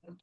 Oh.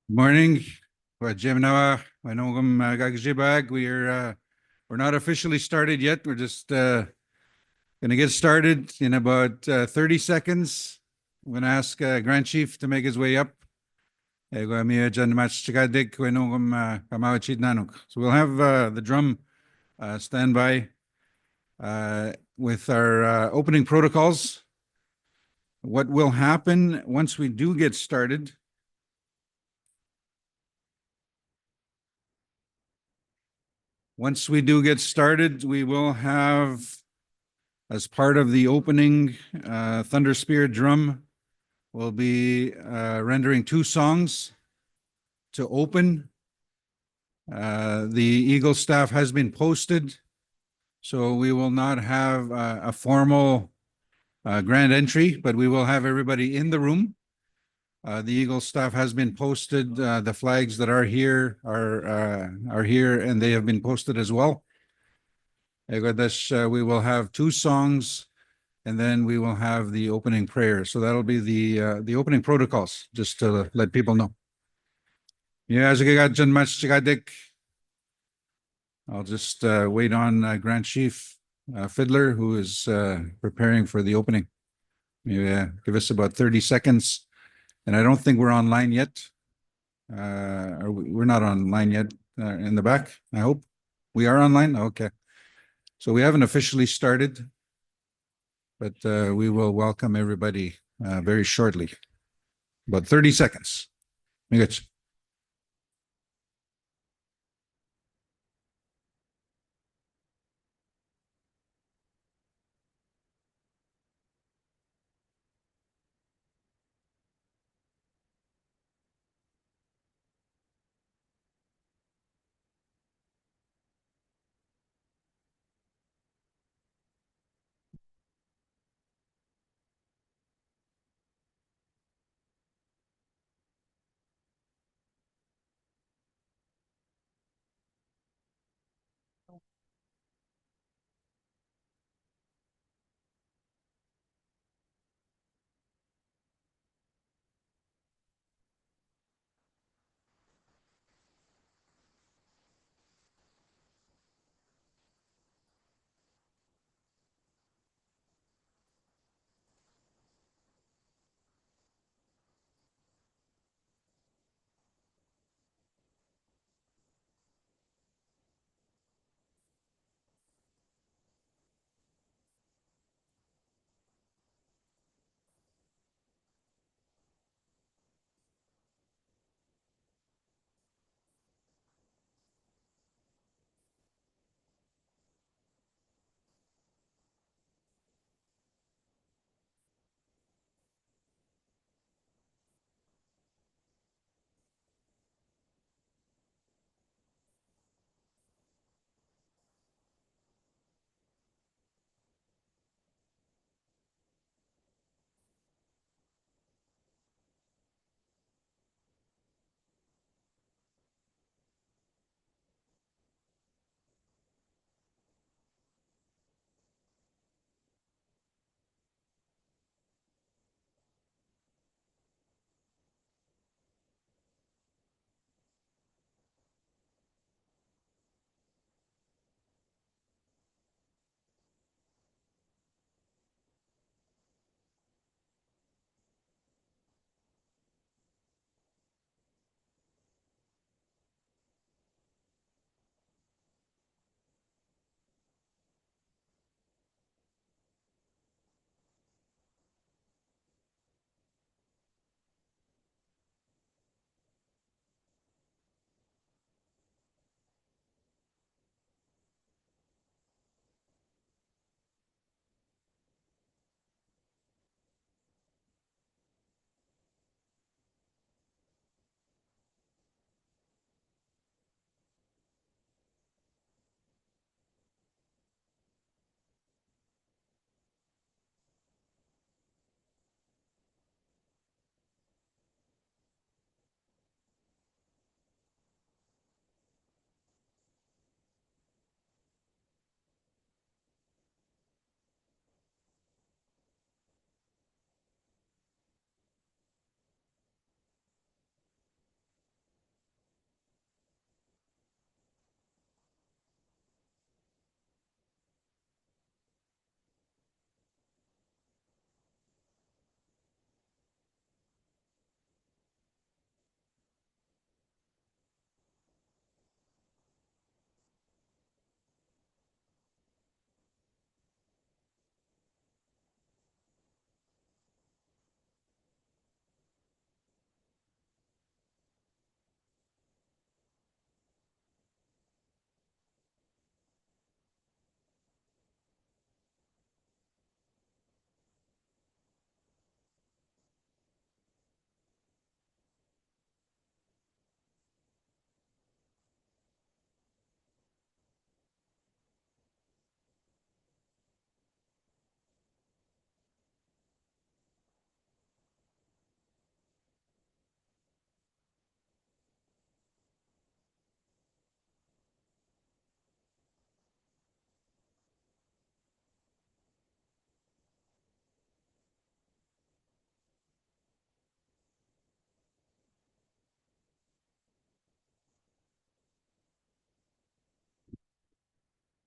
Morning. Jim Nawa. I know Gagjibag. We're not officially started yet. We're just gonna get started in about 30 seconds. I'm gonna ask Grand Chief to make his way up. So we'll have the drum stand by with our opening protocols. What will happen once we do get started? Once we do get started, we will have, as part of the opening, Thunder Spear Drum will be rendering two songs to open. The Eagle staff has been posted, so we will not have a formal grand entry, but we will have everybody in the room. The Eagle staff has been posted. The flags that are here are here, and they have been posted as well. We will have two songs, and then we will have the opening prayer. So that'll be the opening protocols, just to let people know. Yeah, I'll just wait on Grand Chief Fiddler, who is preparing for the opening. Yeah, give us about 30 seconds. And I don't think we're online yet. We're not online yet in the back, I hope. We are online? Okay. So we haven't officially started, but we will welcome everybody very shortly. About 30 seconds. Migach.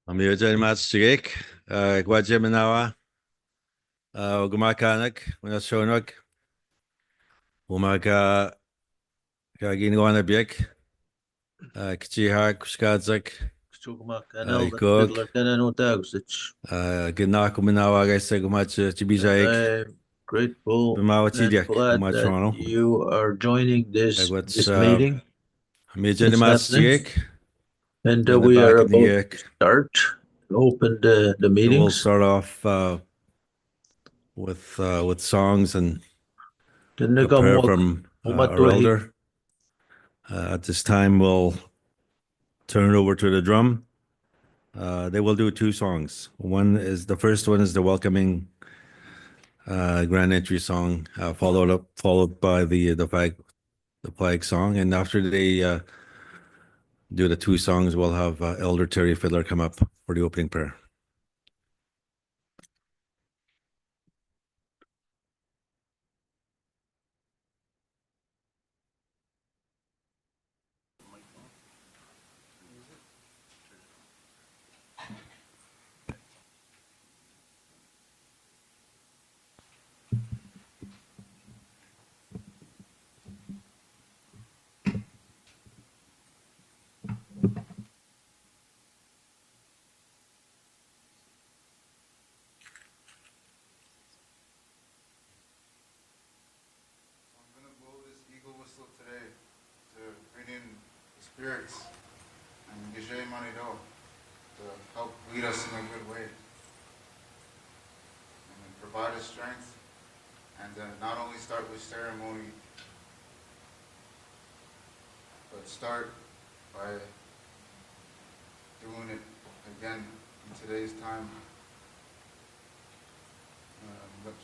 Amigo Sigik, Guajeminawa, Gumakanak, Winashonak, Umaka Kaginwanabik, Kchiha Kuskadzak, Ikok, Ginakuminawa, I say Gumach And Chibijaik, I'm grateful and Bimawachidiak, glad that Gumachano. you are joining this What's meeting. Amigo It's happening. Sigik, And in the we are back in about the to start, open the we'll meetings. start off with songs and a prayer from our elder. At this time, we'll turn it over to the drum. They will do two songs. The first one is the welcoming grand entry song, followed by the flag song, and after they do the two songs, we'll have Elder Terry Fiddler come up for the opening prayer. Today to bring in the spirits and Gijay Manido to help lead us in a good way and provide us strength and not only start with ceremony but start by doing it again in today's time. Let's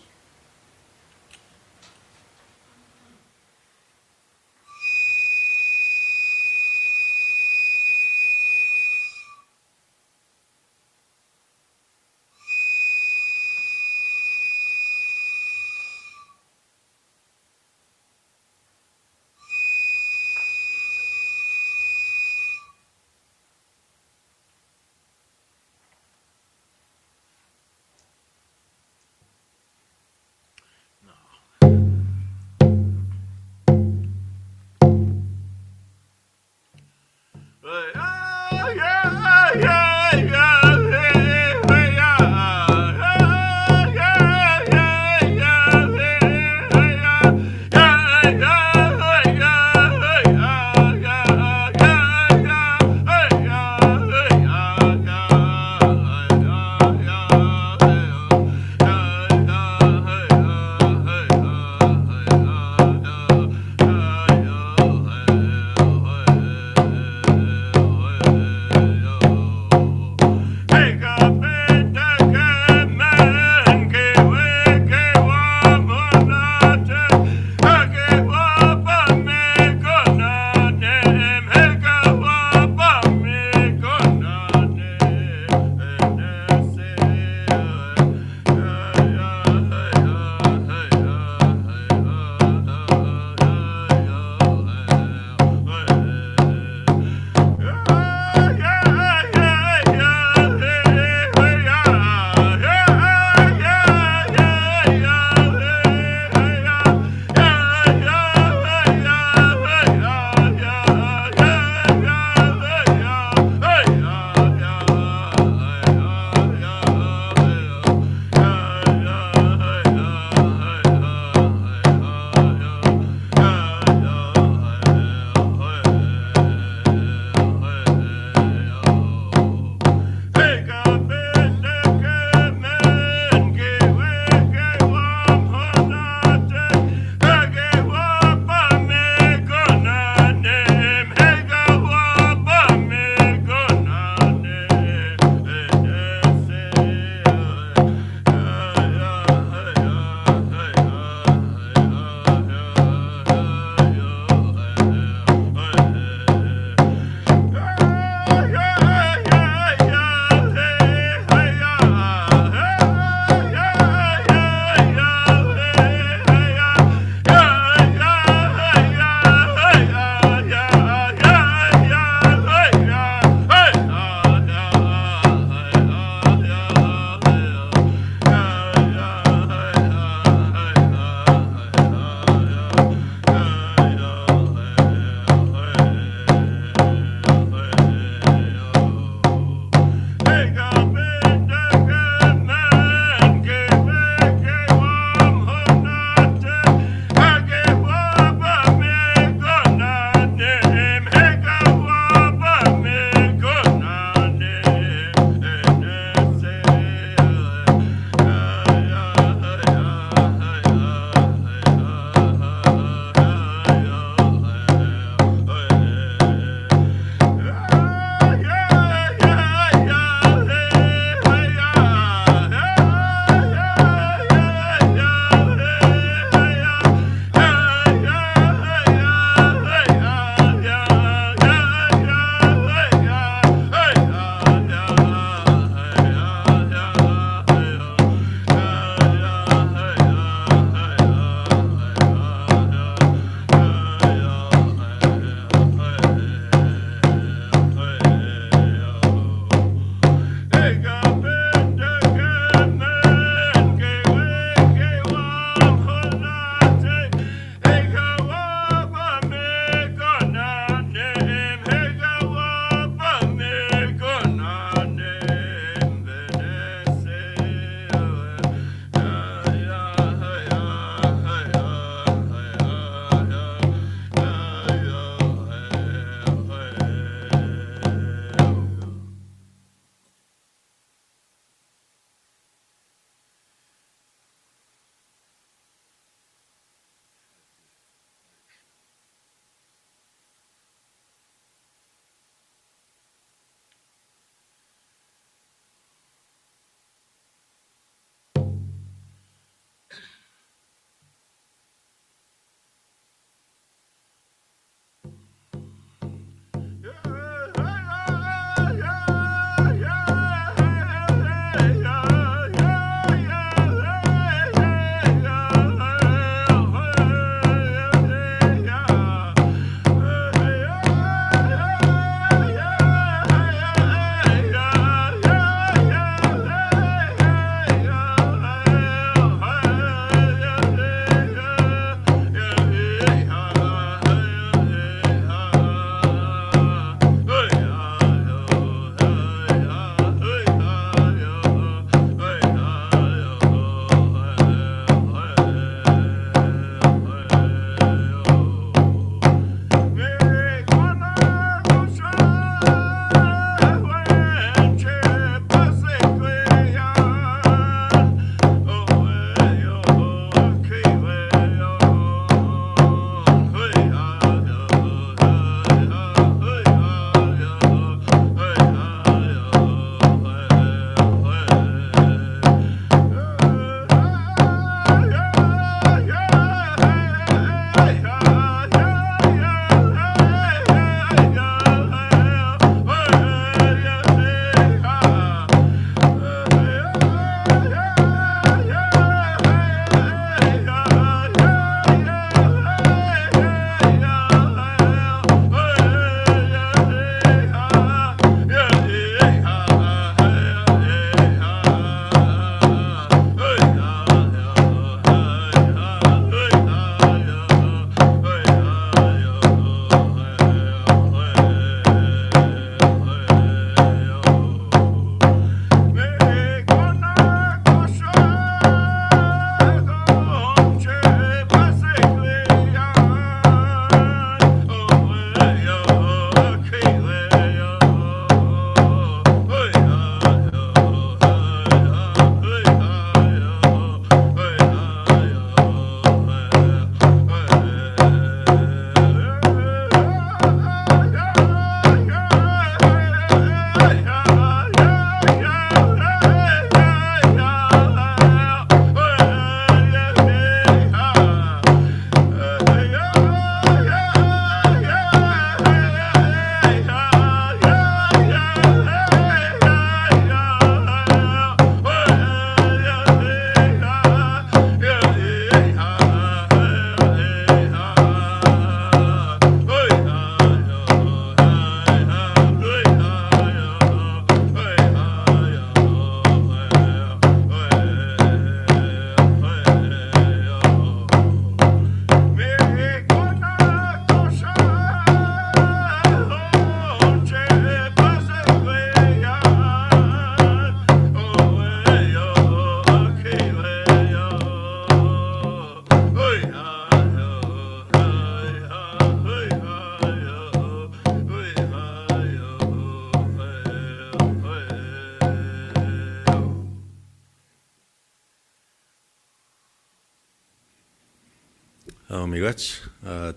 Miigwech,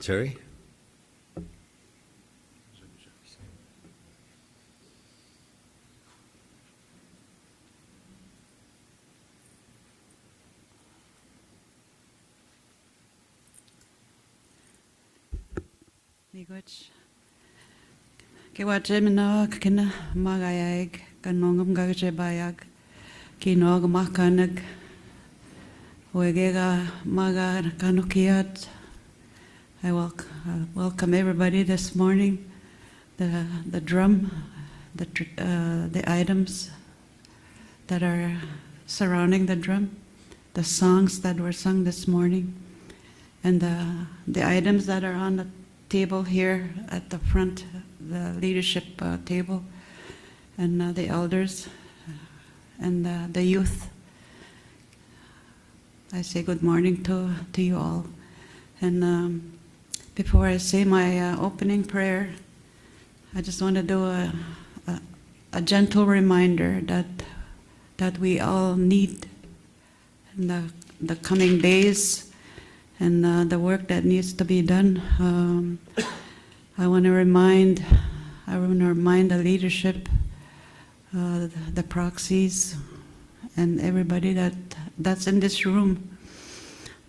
Terry. Miigwech. Kiwache minog kina magayag kanongam gagache bayag kinog makanag wegega maga kanukiat. I welcome everybody this morning. The drum, the items that are surrounding the drum, the songs that were sung this morning, and the items that are on the table here at the front, the leadership table, and the elders, and the youth. I say good morning to you all. And before I say my opening prayer, I just want to do a gentle reminder that we all need in the coming days, and the work that needs to be done. I want to remind the leadership, the proxies, and everybody that's in this room,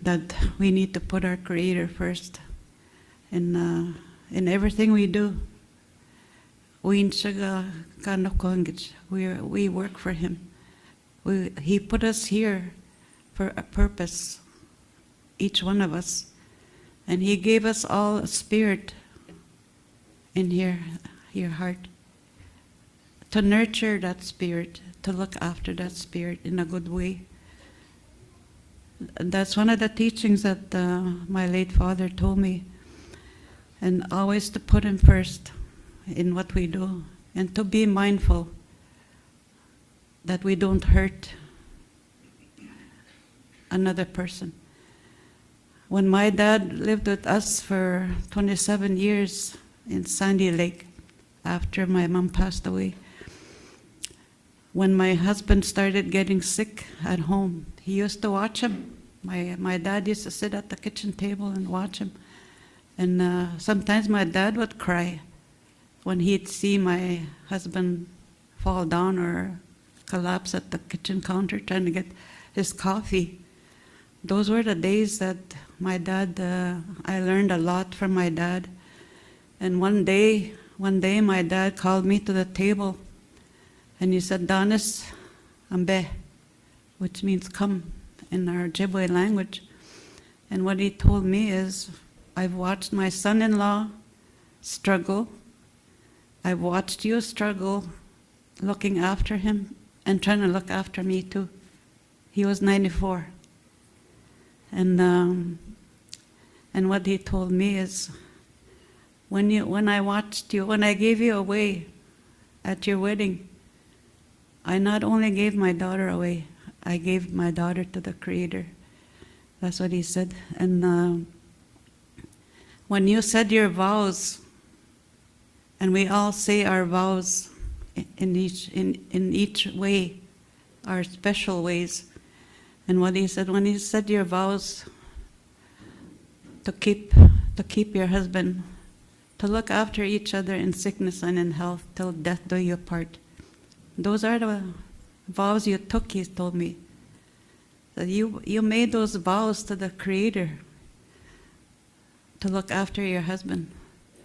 that we need to put our Creator first in everything we do. We work for Him. He put us here for a purpose, each one of us, and He gave us all a spirit in your heart, to nurture that spirit, to look after that spirit in a good way. That's one of the teachings that my late father told me, and always to put Him first in what we do, and to be mindful that we don't hurt another person. When my dad lived with us for 27 years in Sandy Lake, after my mom passed away, when my husband started getting sick at home, he used to watch him. My dad used to sit at the kitchen table and watch him. And sometimes my dad would cry when he'd see my husband fall down or collapse at the kitchen counter trying to get his coffee. Those were the days that my dad, I learned a lot from my dad. And one day my dad called me to the table and he said, "Danis, ambe," which means come in our Ojibwe language. And what he told me is, I've watched my son-in-law struggle. I've watched you struggle looking after him and trying to look after me too. He was 94. And what he told me is, when I watched you, when I gave you away at your wedding, I not only gave my daughter away, I gave my daughter to the Creator. That's what he said. And when you said your vows, and we all say our vows in each way, our special ways. And what he said, when he said your vows to keep your husband, to look after each other in sickness and in health till death do you part. Those are the vows you took, he told me. That you made those vows to the Creator to look after your husband.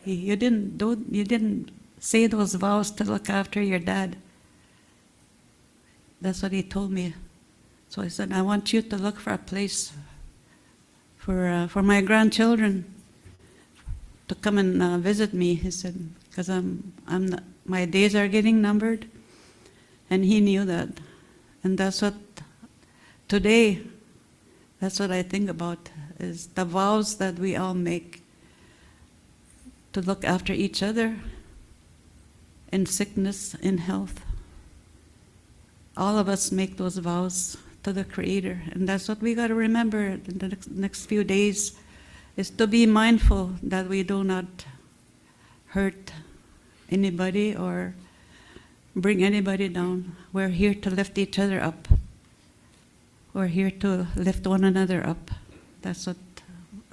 You didn't say those vows to look after your dad. That's what he told me. So I said, I want you to look for a place for my grandchildren to come and visit me. He said, because my days are getting numbered, and he knew that. And that's what today. That's what I think about, is the vows that we all make to look after each other in sickness, in health. All of us make those vows to the Creator, and that's what we got to remember in the next few days, is to be mindful that we do not hurt anybody or bring anybody down. We're here to lift each other up. We're here to lift one another up. That's what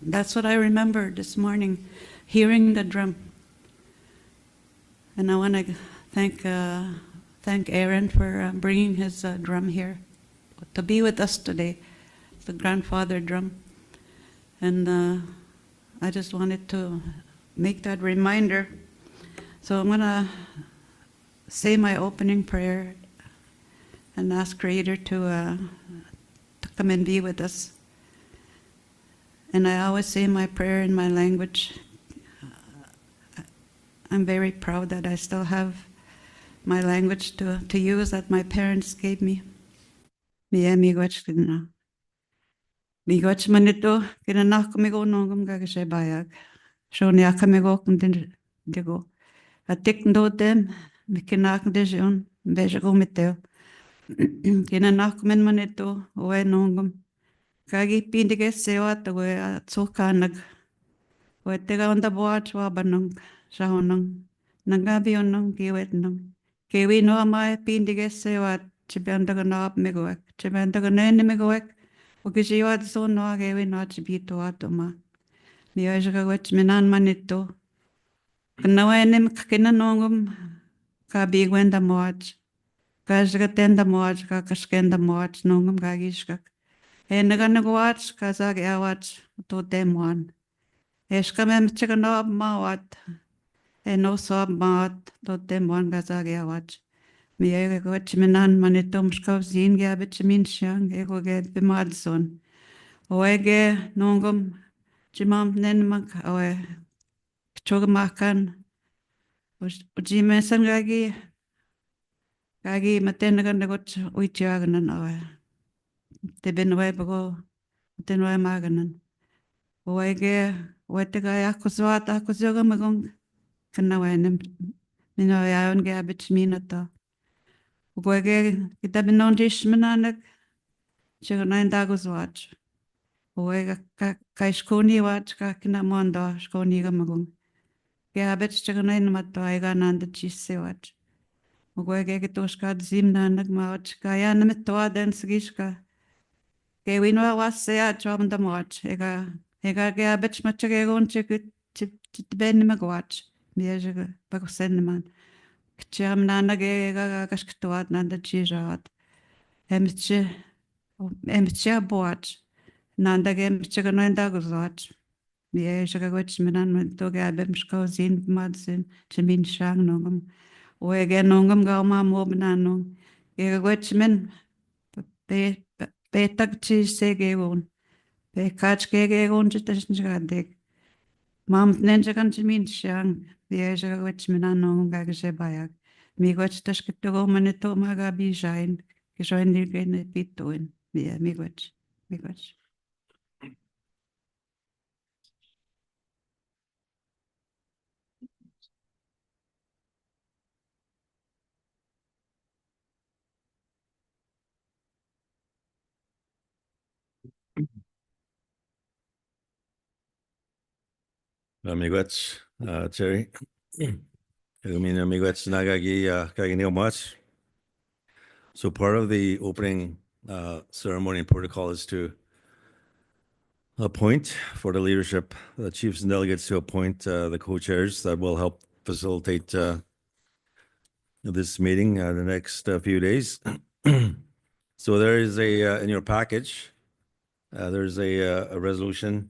that's what I remember this morning, hearing the drum. And I want to thank Aaron for bringing his drum here to be with us today, the grandfather drum. And I just wanted to make that reminder. So I'm going to say my opening prayer and ask Creator to come and be with us. And I always say my prayer in my language. I'm very proud that I still have my language to use that my parents gave me. Miigwech manito kinanak kamigo nongum gagashay bayag. Shonya kamigo kumdin digo. Atik ndotem mikinak dejon bejago miteo. Kinanak min manito oe nongum. Kagi pindige sewat oe atsokanag. Oe tega onda boat wabanong shahonong. Nangabionong giwetnong. Kewi no amai pindige sewat chibendaga naap migoek. Chibendaga nene migoek. Ukishiwat so no kewi no chibito atoma. Miyajaga wech minan manito. Kanawenim kinanongum kabigwenda moach. Kajgatenda moach kakashkenda moach nongum gagishkak. Enaganaguach kazag awach to demwan. Eshkamem chikanob mawat. No sob mat to demwan gazag awach. Miyaga wech minan manitum shkav zin gabich min shang ego get bimadson. Oege nongum Jimam nenmak awe chogamakan ujimesan gagi matenagan nagot uitiaganan awe tebinwe bago tenwe maganan oege wetega akuswata akusyoga magong kanawenem minayayon gabich minata oege kitabinon dishmananak chiganain daguswatch oega kaiskoni watch ka kinamonda skoni ga magong gabet chaganain matto aiga nanda chisse watch oega getoska zimna nagmawach kaya namitto den sigishka ke wino wasya chomda watch ega gabet machagegon chikit ben magwatch miyaga bagosenman kcham nanage ga kashktwat nanda chijat emche boach Nandagem chaganoinda guzot. Mie shagawich minan toga bemshko zin madsin chamin shang nongum. Oege nongum gauma mobnanong. Egawich min betag chi segeon. Be catch gegeon chitashagadek. Mam nenjagan chamin shang. Mie shagawich minan nongum gagashe bayak. Migwach tashkito manito magabi shine. Kishoin dirgene pitoin. Mie migwach. Miigwech, Cherry. Miigwech nagagi kagineo much. So part of the opening ceremony and protocol is to appoint for the leadership, the chiefs and delegates to appoint the co-chairs that will help facilitate this meeting the next few days. So there is in your package, there's a resolution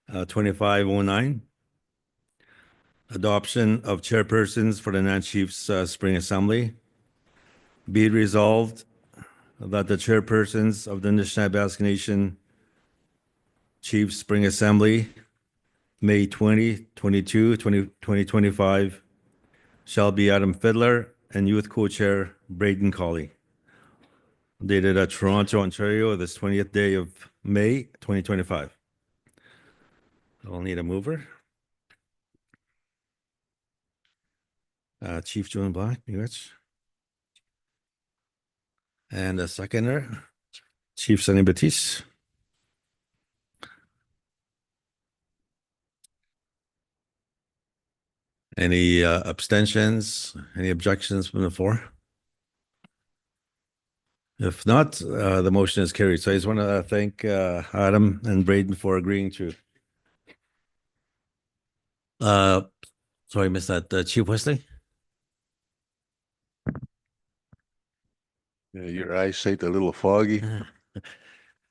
2509, adoption of chairpersons for the Nan Chiefs Spring Assembly. Be it resolved that the chairpersons of the Nishnawbe Aski Nation Chiefs Spring Assembly, May 2022, 2025, shall be Adam Fiddler and Youth Co-Chair Braden Colley. Dated at Toronto, Ontario, this 20th day of May, 2025. I'll need a mover. Chief Joan Black, Miigwech. And a seconder, Chief Sonny Batiste. Any abstentions? Any objections from the floor? If not, the motion is carried. So I just want to thank Adam and Braden for agreeing to Sorry, I missed that. Chief Wesley? Yeah, your eyesight a little foggy.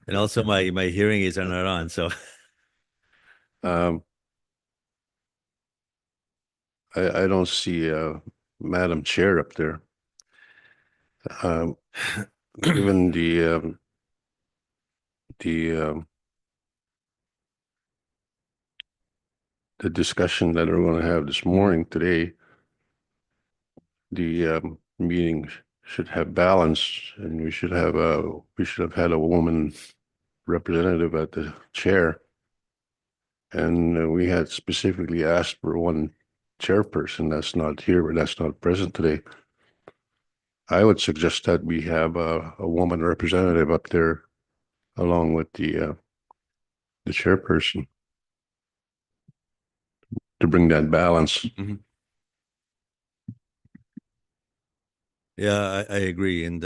And also my hearing aids are not on, so Um, I don't see Madam Chair up there. Given the discussion that we're going to have this morning today, the meeting should have balance, and we should have had a woman representative at the chair. And we had specifically asked for one chairperson that's not here, or that's not present today. I would suggest that we have a woman representative up there along with the chairperson to bring that balance. yeah, I agree. And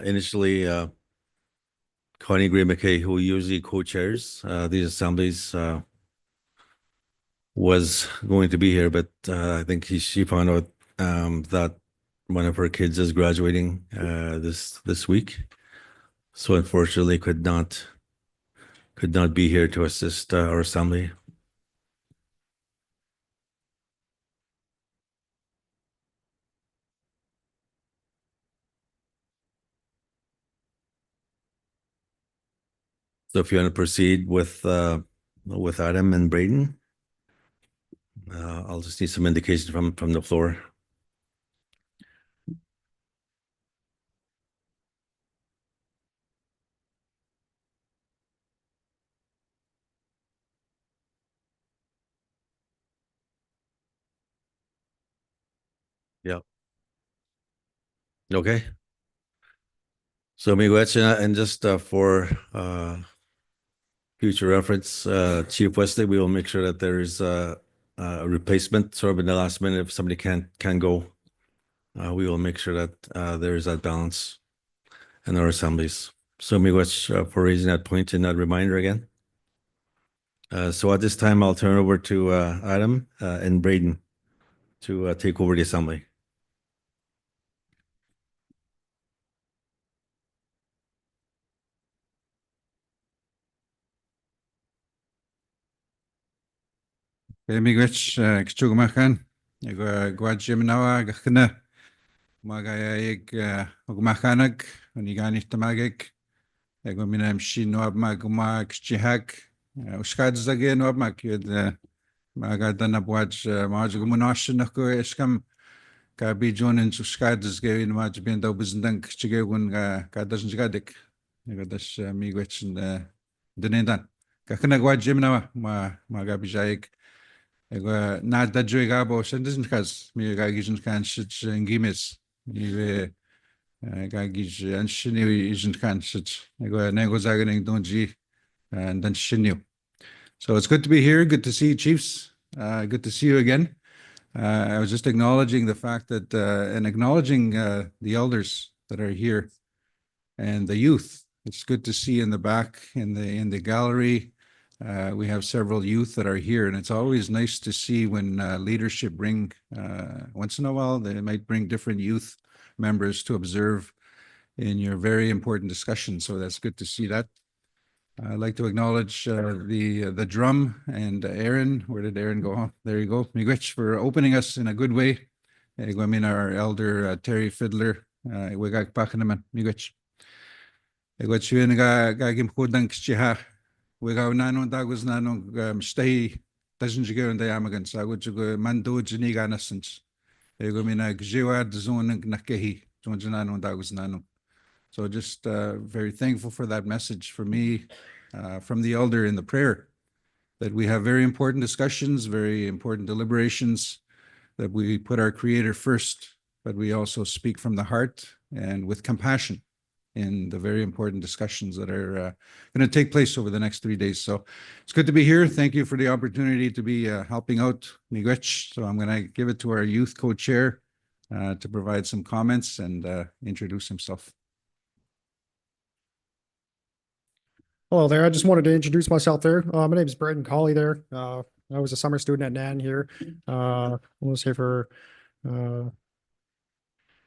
initially, Connie Gray McKay, who usually co-chairs these assemblies, was going to be here, but I think she found out that one of her kids is graduating this week, so unfortunately could not be here to assist our assembly. So if you want to proceed with Adam and Braden, I'll just need some indication from the floor. Yeah. Okay. So miigwech, and just for future reference, Chief Wesley, we will make sure that there is a replacement sort of in the last minute if somebody can go. We will make sure that there is that balance in our assemblies. So miigwech for raising that point and that reminder again. So at this time, I'll turn over to Adam and Braden to take over the assembly. Miigwech, kchugumakan, gwad jimnawa, gachna, magayayig, ugmakanag, uniganit tamagik, ego minam shi noab maguma kchihak, uskad zage noab mak, yud magadana bwaj, maj gumunash nako eskam, ka bijon in uskad zage in maj bienda bizdang kchigegun ka dasn jgadik, ego das miigwech and dinendan. Gachna gwad jimnawa, magabijayig. Ego na da joiga bo sendizn kaz mi ga gizn kan shit ngimis mi ga giz an shini isn kan shit ego nego zagening donji and then shinu. So it's good to be here. Good to see you, Chiefs. Good to see you again. I was just acknowledging the fact that and acknowledging the elders that are here and the youth. It's good to see in the back in the gallery. We have several youth that are here, and it's always nice to see when leadership bring, once in a while, they might bring different youth members to observe in your very important discussion. So that's good to see that. I'd like to acknowledge the drum and Aaron. Where did Aaron go? There you go. Miigwech for opening us in a good way. I mean, our elder Terry Fiddler. Wigak pakanaman. Miigwech. Miigwech yun ga gimkudang kchiha. Wigaw nanong dagos nanong stay doesn't you go in the Yamagan so I would go mando jiniganasens. Ego mina gjiwa dzon nakehi jonjananong dagos nanong. So just very thankful for that message for me from the elder in the prayer that we have very important discussions, very important deliberations, that we put our Creator first, but we also speak from the heart and with compassion in the very important discussions that are going to take place over the next 3 days. So it's good to be here. Thank you for the opportunity to be helping out miigwech. So I'm going to give it to our youth co-chair to provide some comments and introduce himself. Hello there. I just wanted to introduce myself there. My name is Braden Colley there. I was a summer student at NAN here. I want to say uh,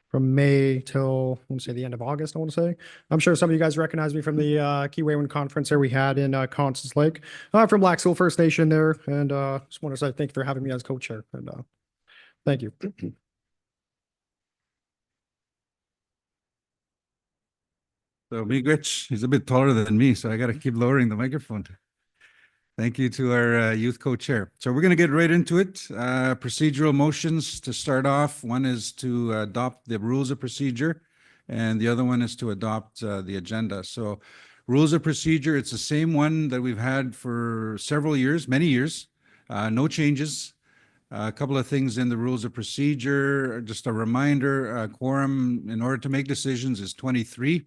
from May till, I want to say the end of August, I want to say. I'm sure some of you guys recognize me from the Kiwaywin conference there we had in Constance Lake. From Black Soul First Nation there, and just want to say thank you for having me as co-chair, and thank you. So Miigwech, he's a bit taller than me, so I got to keep lowering the microphone. Thank you to our youth co-chair. So we're going to get right into it. Procedural motions to start off. One is to adopt the rules of procedure, and the other one is to adopt the agenda. So rules of procedure, it's the same one that we've had for several years, many years. No changes. A couple of things in the rules of procedure. Just a reminder, quorum in order to make decisions is 23.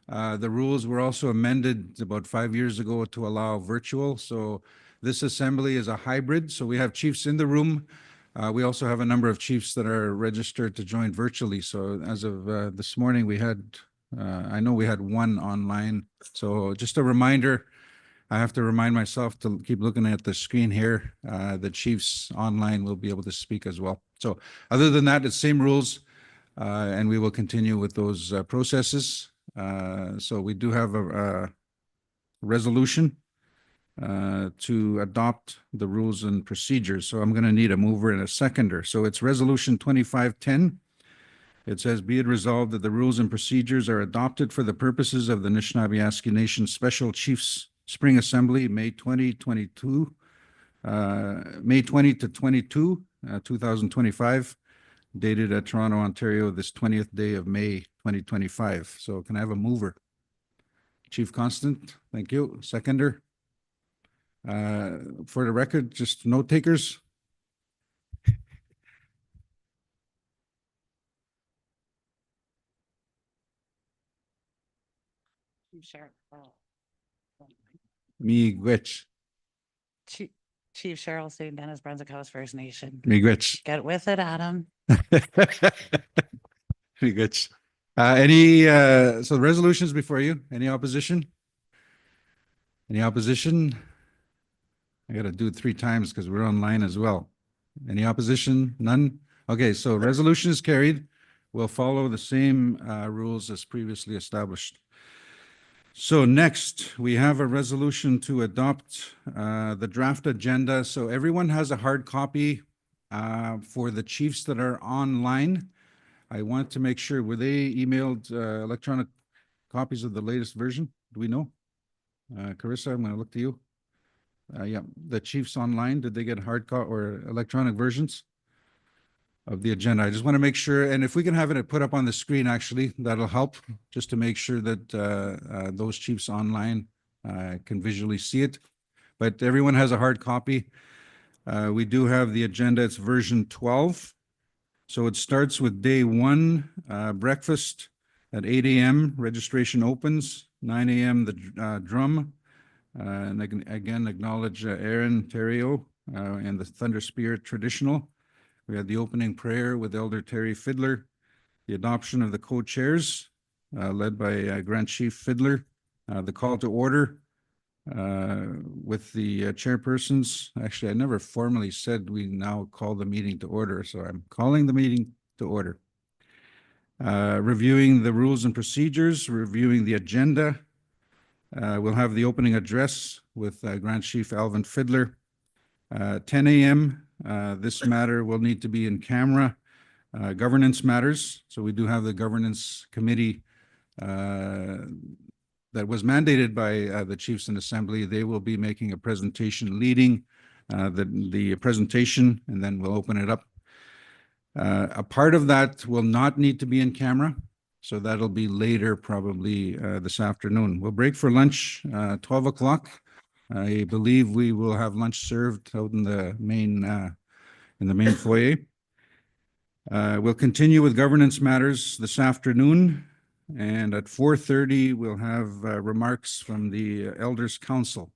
The rules were also amended about 5 years ago to allow virtual. So this assembly is a hybrid. So we have chiefs in the room. We also have a number of chiefs that are registered to join virtually. So as of this morning, we had, I know we had one online. So just a reminder, I have to remind myself to keep looking at the screen here. The chiefs online will be able to speak as well. So other than that, it's same rules, and we will continue with those processes. So we do have a resolution to adopt the rules and procedures. So I'm going to need a mover and a seconder. So it's Resolution 2510. It says, be it resolved that the rules and procedures are adopted for the purposes of the Nishnawbe Aski Nation Special Chiefs Spring Assembly, May 2022, May 20 to 22, 2025. Dated at Toronto, Ontario, this 20th day of May, 2025. So can I have a mover? Chief Constant, thank you. Seconder. For the record, just note takers. Miigwech. Chief Cheryl St. Dennis, Brunswick House First Nation. Miigwech. Get with it, Adam. Miigwech. So the resolutions before you, any opposition? Any opposition? I got to do it 3 times because we're online as well. Any opposition? None? Okay, so resolution is carried. We'll follow the same rules as previously established. So next, we have a resolution to adopt the draft agenda. So everyone has a hard copy for the chiefs that are online. I want to make sure, were they emailed electronic copies of the latest version? Do we know? Carissa, I'm going to look to you. Yeah, the chiefs online, did they get hard copy or electronic versions of the agenda? I just want to make sure, and if we can have it put up on the screen, actually, that'll help, just to make sure that those chiefs online can visually see it. But everyone has a hard copy. We do have the agenda, it's version 12. So it starts with day 1, breakfast at 8 a.m. Registration opens, 9 a.m. the drum. And again, acknowledge Aaron Terrio and the Thunder Spirit Traditional. We had the opening prayer with Elder Terry Fiddler, the adoption of the co-chairs led by Grand Chief Fiddler, the call to order with the chairpersons. Actually, I never formally said we now call the meeting to order, so I'm calling the meeting to order. Reviewing the rules and procedures, reviewing the agenda. We'll have the opening address with Grand Chief Alvin Fiddler. 10 a.m. This matter will need to be in camera. Governance matters. So we do have the governance committee that was mandated by the chiefs in assembly. They will be making a presentation, leading the presentation, and then we'll open it up. A part of that will not need to be in camera. So that'll be later, probably this afternoon. We'll break for lunch, 12 o'clock. I believe we will have lunch served out in the main foyer. We'll continue with governance matters this afternoon. And at 4:30, we'll have remarks from the Elders Council.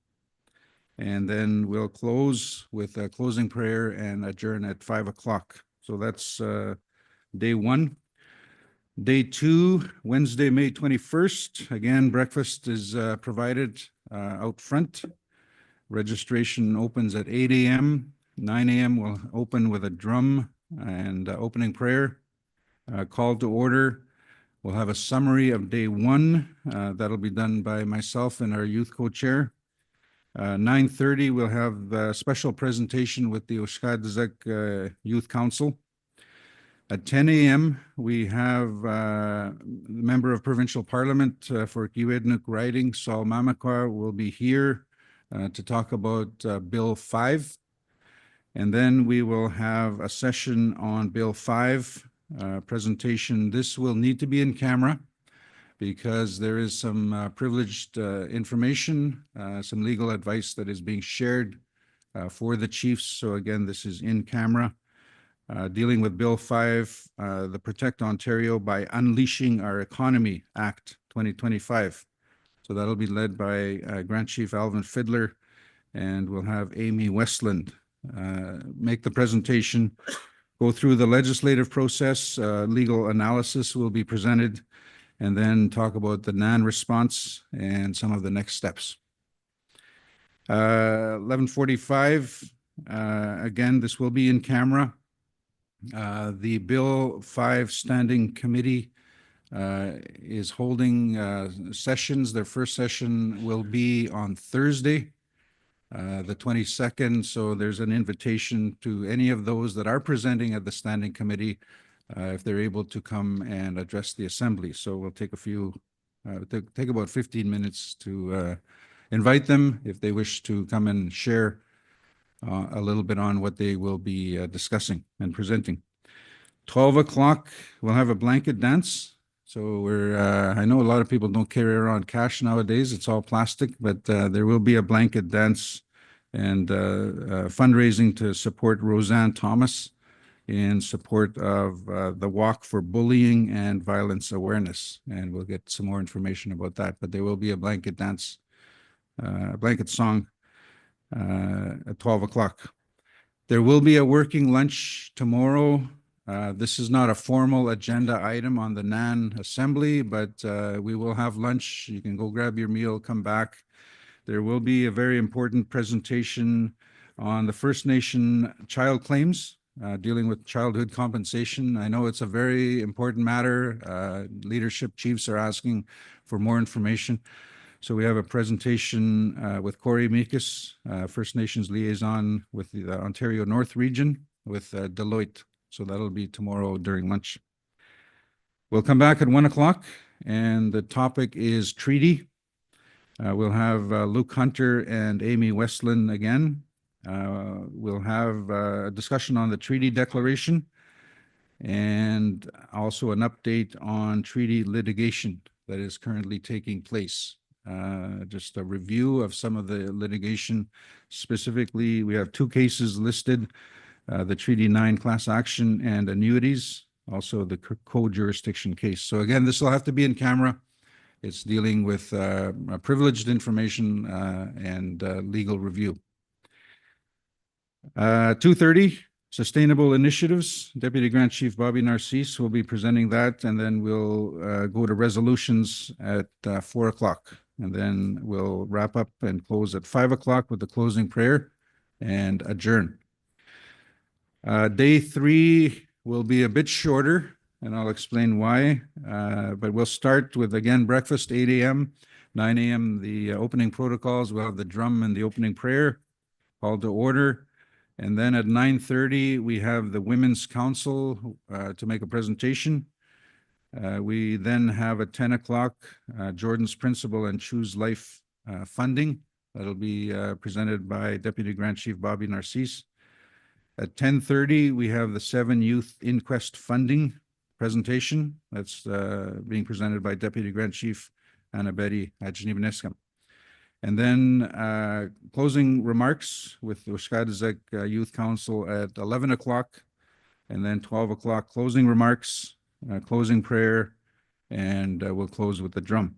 And then we'll close with a closing prayer and adjourn at 5 o'clock. So that's day 1. Day 2, Wednesday, May 21st. Again, breakfast is provided out front. Registration opens at 8 a.m. 9 a.m. We'll open with a drum and opening prayer. Call to order. We'll have a summary of day one. That'll be done by myself and our youth co-chair. 9:30, we'll have a special presentation with the Oshkadizek Youth Council. At 10 a.m., we have the Member of Provincial Parliament for Kiwednuk riding, Saul Mamakwa, will be here to talk about Bill 5. And then we will have a session on Bill 5 presentation. This will need to be in camera because there is some privileged information, some legal advice that is being shared for the chiefs. So again, this is in camera. Dealing with Bill 5, the Protect Ontario by Unleashing Our Economy Act 2025. So that'll be led by Grand Chief Alvin Fiddler, and we'll have Amy Westland make the presentation, go through the legislative process, legal analysis will be presented, and then talk about the NAN response and some of the next steps. 11:45, again, this will be in camera. The Bill 5 Standing Committee is holding sessions. Their first session will be on Thursday, the 22nd. So there's an invitation to any of those that are presenting at the Standing Committee if they're able to come and address the Assembly. So we'll take take about 15 minutes to invite them if they wish to come and share a little bit on what they will be discussing and presenting. 12 o'clock, we'll have a blanket dance. So I know a lot of people don't carry around cash nowadays. It's all plastic, but there will be a blanket dance and fundraising to support Roseanne Thomas in support of the Walk for Bullying and Violence Awareness. And we'll get some more information about that, but there will be a blanket dance, a blanket song at 12 o'clock. There will be a working lunch tomorrow. This is not a formal agenda item on the NAN Assembly, but we will have lunch. You can go grab your meal, come back. There will be a very important presentation on the First Nation child claims, dealing with childhood compensation. I know it's a very important matter. Leadership chiefs are asking for more information. So we have a presentation with Corey Mikas, First Nations liaison with the Ontario North region with Deloitte. So that'll be tomorrow during lunch. We'll come back at 1 o'clock and the topic is treaty. We'll have Luke Hunter and Amy Westland again. We'll have a discussion on the treaty declaration and also an update on treaty litigation that is currently taking place. Just a review of some of the litigation. Specifically, we have 2 cases listed, the Treaty 9 class action and annuities, also the co-jurisdiction case. So again, this will have to be in camera. It's dealing with privileged information and legal review. 2:30, Sustainable Initiatives. Deputy Grand Chief Bobby Narcisse will be presenting that, and then we'll go to resolutions at 4 o'clock. And then we'll wrap up and close at 5 o'clock with the closing prayer and adjourn. Day 3 will be a bit shorter, and I'll explain why. But we'll start with, again, breakfast, 8 a.m., 9 a.m., the opening protocols. We'll have the drum and the opening prayer, call to order. And then at 9:30, we have the Women's Council to make a presentation. We then have at 10 o'clock, Jordan's Principle and Choose Life funding. That'll be presented by Deputy Grand Chief Bobby Narcisse. At 10:30, we have the 7 Youth Inquest funding presentation. That's being presented by Deputy Grand Chief Anna Betty Ajnibeneskam. And then closing remarks with the Oshkadizek Youth Council at 11 o'clock. And then 12 o'clock, closing remarks, closing prayer, and we'll close with the drum.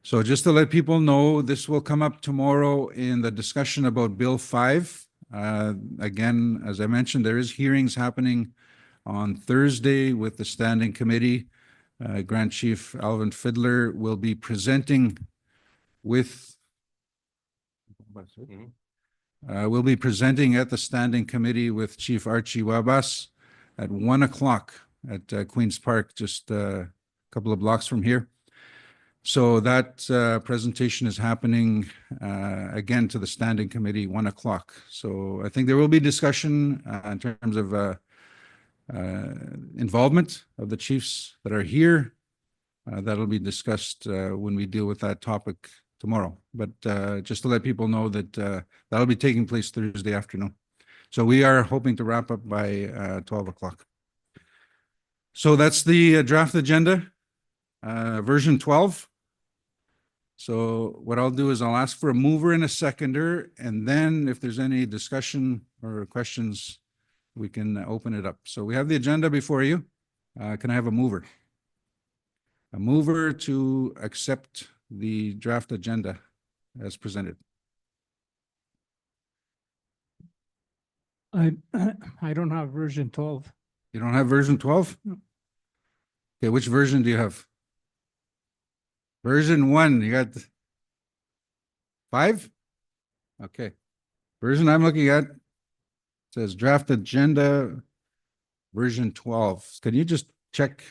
So just to let people know, this will come up tomorrow in the discussion about Bill 5. Again, as I mentioned, there is hearings happening on Thursday with the Standing Committee. Grand Chief Alvin Fiddler will be presenting with We'll be presenting at the standing committee with Chief Archie Wabas at 1:00 at Queen's Park, just a couple of blocks from here. So that presentation is happening again to the standing committee, 1:00. So I think there will be discussion in terms of involvement of the chiefs that are here. That'll be discussed when we deal with that topic tomorrow. But just to let people know that that'll be taking place Thursday afternoon. So we are hoping to wrap up by 12:00. So that's the draft agenda, version 12. So what I'll do is I'll ask for a mover and a seconder, and then if there's any discussion or questions, we can open it up. So we have the agenda before you. Can I have a mover? A mover to accept the draft agenda as presented. I don't have version 12. You don't have version 12? Okay, which version do you have? Version 1, you got 5? Okay. Version I'm looking at says draft agenda version 12. Can you just check?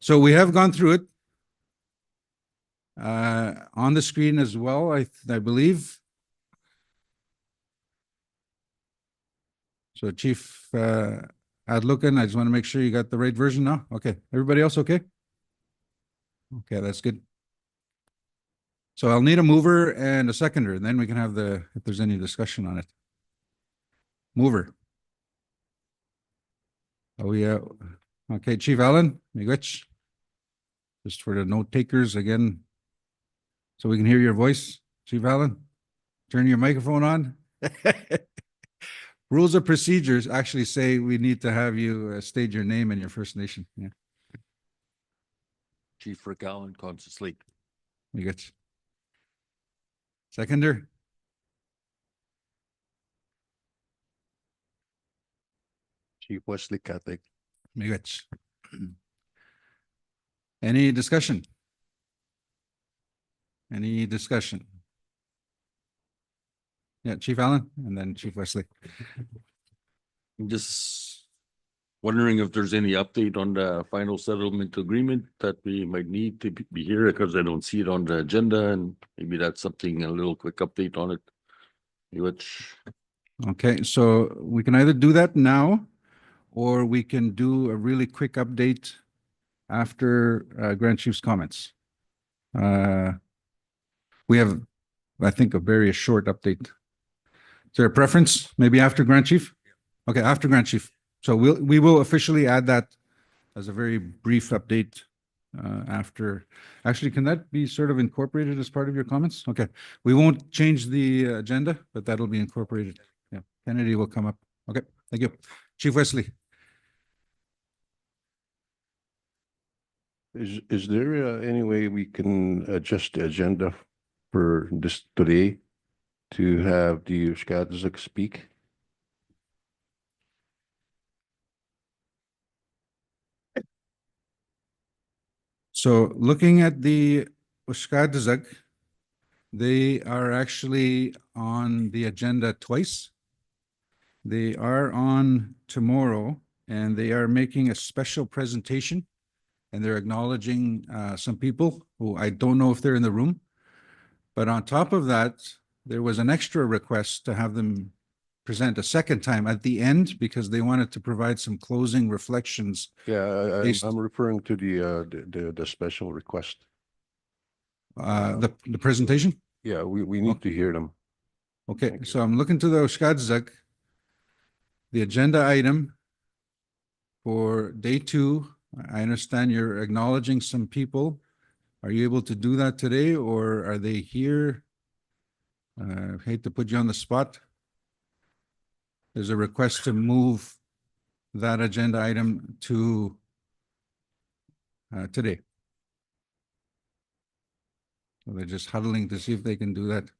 So we have gone through it on the screen as well, I believe. So Chief Adlucan, I just want to make sure you got the right version now. Okay, everybody else okay? Okay, that's good. So I'll need a mover and a seconder, and then we can have if there's any discussion on it. Mover. Oh, yeah. Okay, Chief Allen, Miigwech. Just for the note takers again, so we can hear your voice. Chief Allen, turn your microphone on. Rules of procedures actually say we need to have you state your name and your First Nation. Yeah. Chief Rick Allen, Constance Lake. Miigwech. Seconder. Chief Wesley Catholic. Miigwech. Any discussion? Any discussion? Yeah, Chief Allen and then Chief Wesley. I'm just wondering if there's any update on the final settlement agreement that we might need to be here, because I don't see it on the agenda, and maybe that's something, a little quick update on it. Which, Okay, so we can either do that now, or we can do a really quick update after Grand Chief's comments. We have, I think, a very short update. Is there a preference? Maybe after Grand Chief? Okay, after Grand Chief. So we will officially add that as a very brief update after. Actually, can that be sort of incorporated as part of your comments? Okay, we won't change the agenda, but that'll be incorporated. Yeah, Kennedy will come up. Okay, thank you. Chief Wesley. Is there any way we can adjust the agenda for this today to have the Uskadizak speak? So looking at the Uskadizak, they are actually on the agenda twice. They are on tomorrow, and they are making a special presentation, and they're acknowledging some people who I don't know if they're in the room. But on top of that, there was an extra request to have them present a second time at the end, because they wanted to provide some closing reflections. Yeah, Based- I'm referring to the special request. The presentation? Yeah, we need to hear them. Okay, Thank you. so I'm looking to the Uskadizak. The agenda item for day 2, I understand you're acknowledging some people. Are you able to do that today, or are they here? Hate to put you on the spot. There's a request to move that agenda item to today. So they're just huddling to see if they can do that.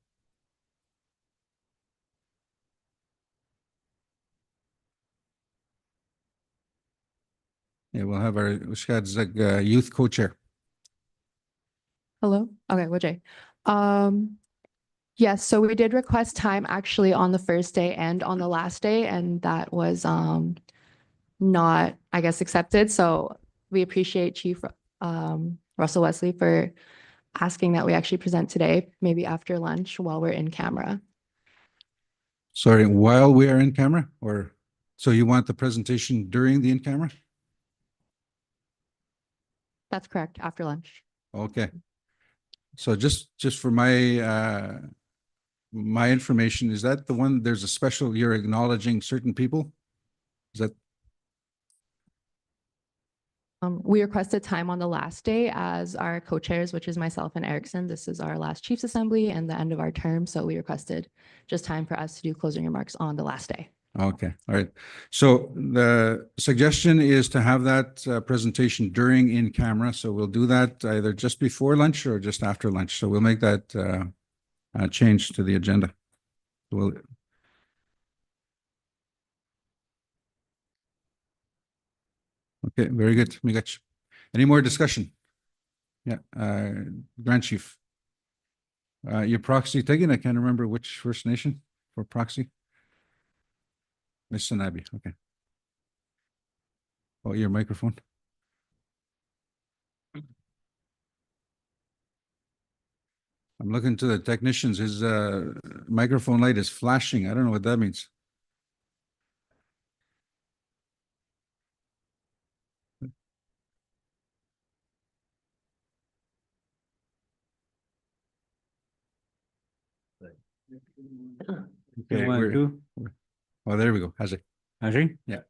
Yeah, we'll have our Uskadizak youth co-chair. Hello? Okay, Wajay. Yes, so we did request time actually on the first day and on the last day, and that was not, I guess, accepted. So we appreciate Chief Russell Wesley for asking that we actually present today, maybe after lunch while we're in camera. Sorry, while we are in camera, or so you want the presentation during the in camera? That's correct, after lunch. Okay. So just for my my information, is that the one, there's a special, you're acknowledging certain people? Is that, We requested time on the last day as our co-chairs, which is myself and Erickson. This is our last Chiefs Assembly and the end of our term. So we requested just time for us to do closing remarks on the last day. okay, all right. So the suggestion is to have that presentation during in camera. So we'll do that either just before lunch or just after lunch. So we'll make that change to the agenda. We'll, okay, very good. Migach. Any more discussion? Yeah, Grand Chief. Your proxy taken, I can't remember which First Nation for proxy. Nishnawbe, okay. Oh, your microphone. I'm looking to the technicians. His microphone light is flashing. I don't know what that means. Okay, oh, there we go. How's it? Asi? Yeah.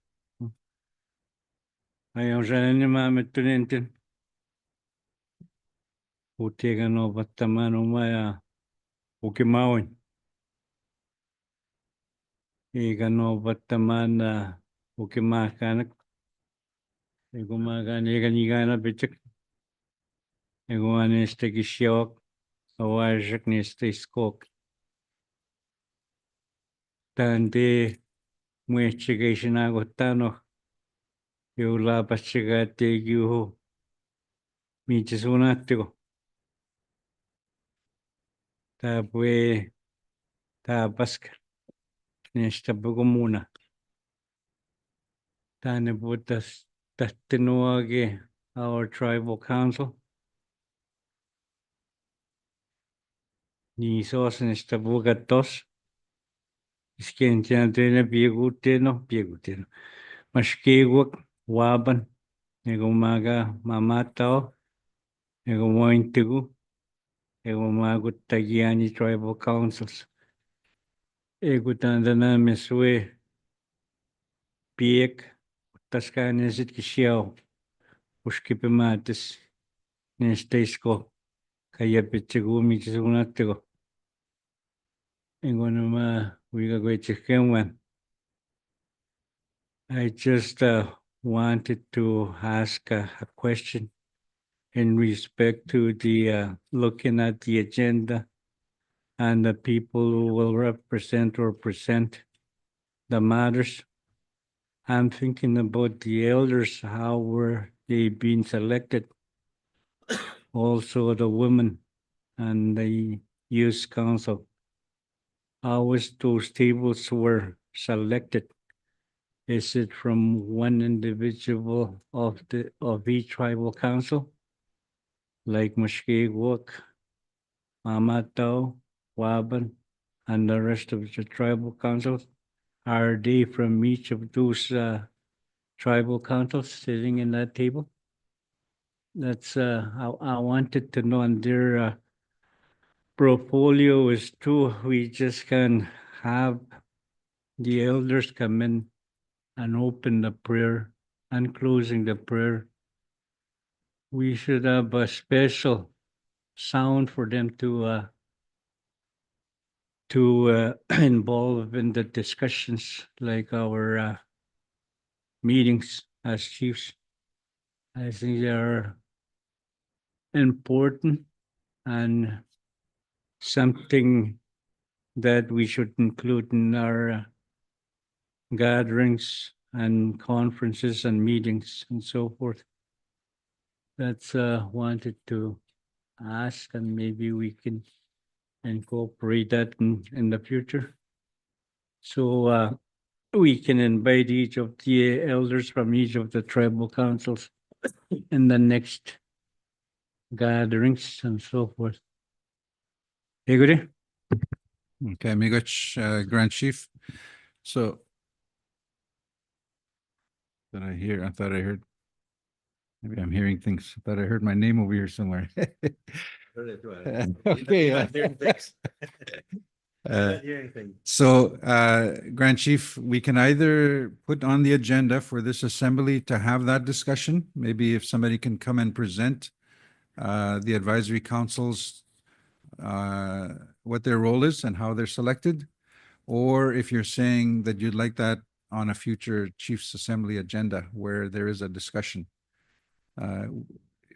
Ayaw sa ninyo mamitunintin. Utigan no bataman umaya ukimawin. Igan no bataman ukimakanak. Igumagan igan bitik. Iguan este gishiok. Awajak ni este skok. Tante muechigation agotano. Yula pachigate yuho. Michisunatigo. Tapwe tapask. Nesta bugumuna. Tane butas tatinuage our tribal council. Ni sos nesta bugatos. Iskentiantene pieguteno. Mashkewak waban. Egumaga mamatao. Egumointigu. Egumagut tagiani tribal councils. Egutandana meswe. Piek. Taskanesit kishiao. Ushkipimatis. Nesteisko. Kayapitsegumi kisunatigo. Engonama wigagwechikenwan. I just wanted to ask a question in respect to the looking at the agenda and the people who will represent or present the matters. I'm thinking about the elders, how were they being selected? Also the women and the youth council. How was those tables were selected? Is it from one individual of each tribal council? Like Mushkegwak, Mamatao, Waban, and the rest of the tribal councils? Are they from each of those tribal councils sitting in that table? That's I wanted to know, and their portfolio is too. We just can have the elders come in and open the prayer and closing the prayer. We should have a special sound for them to involve in the discussions, like our meetings as chiefs. I think they are important and something that we should include in our gatherings and conferences and meetings and so forth. That's wanted to ask, and maybe we can incorporate that in the future. So we can invite each of the elders from each of the tribal councils in the next gatherings and so forth. Agree? Okay, Migoch, Grand Chief. So. Did I hear? I thought I heard. Maybe I'm hearing things. I thought I heard my name over here somewhere. Okay. Grand Chief, we can either put on the agenda for this assembly to have that discussion. Maybe if somebody can come and present the advisory councils, what their role is and how they're selected. Or if you're saying that you'd like that on a future Chiefs Assembly agenda where there is a discussion.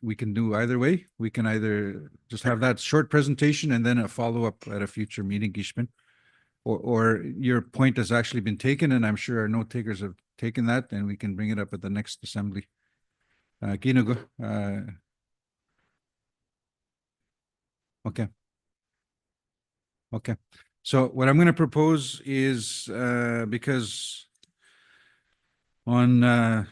We can do either way. We can either just have that short presentation and then a follow-up at a future meeting, Gishman. Or your point has actually been taken, and I'm sure our note takers have taken that, and we can bring it up at the next assembly. Ginugo. Okay. Okay. So what I'm going to propose is because on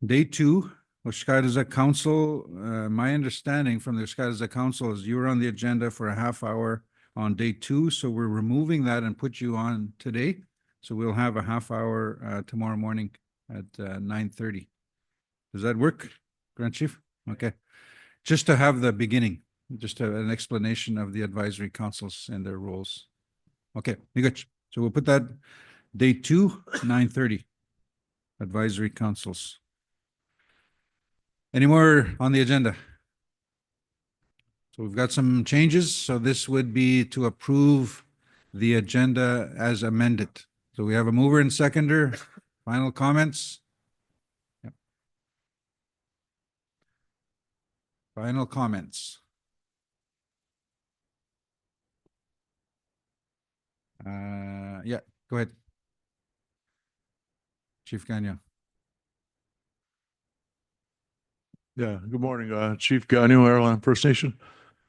day 2, Oshkadaza Council, my understanding from the Oshkadaza Council is you were on the agenda for a half hour on day 2, so we're removing that and put you on today. So we'll have a half hour tomorrow morning at 9:30. Does that work, Grand Chief? Okay. Just to have the beginning, just an explanation of the advisory councils and their roles. Okay, you good. So we'll put that day 2, 9:30. Advisory councils. Any more on the agenda? So we've got some changes. So this would be to approve the agenda as amended. So we have a mover and seconder. Final comments? Yep. Final comments. Yeah, go ahead. Chief Gagnon. Yeah, good morning, Chief Gagnon, Airline First Nation.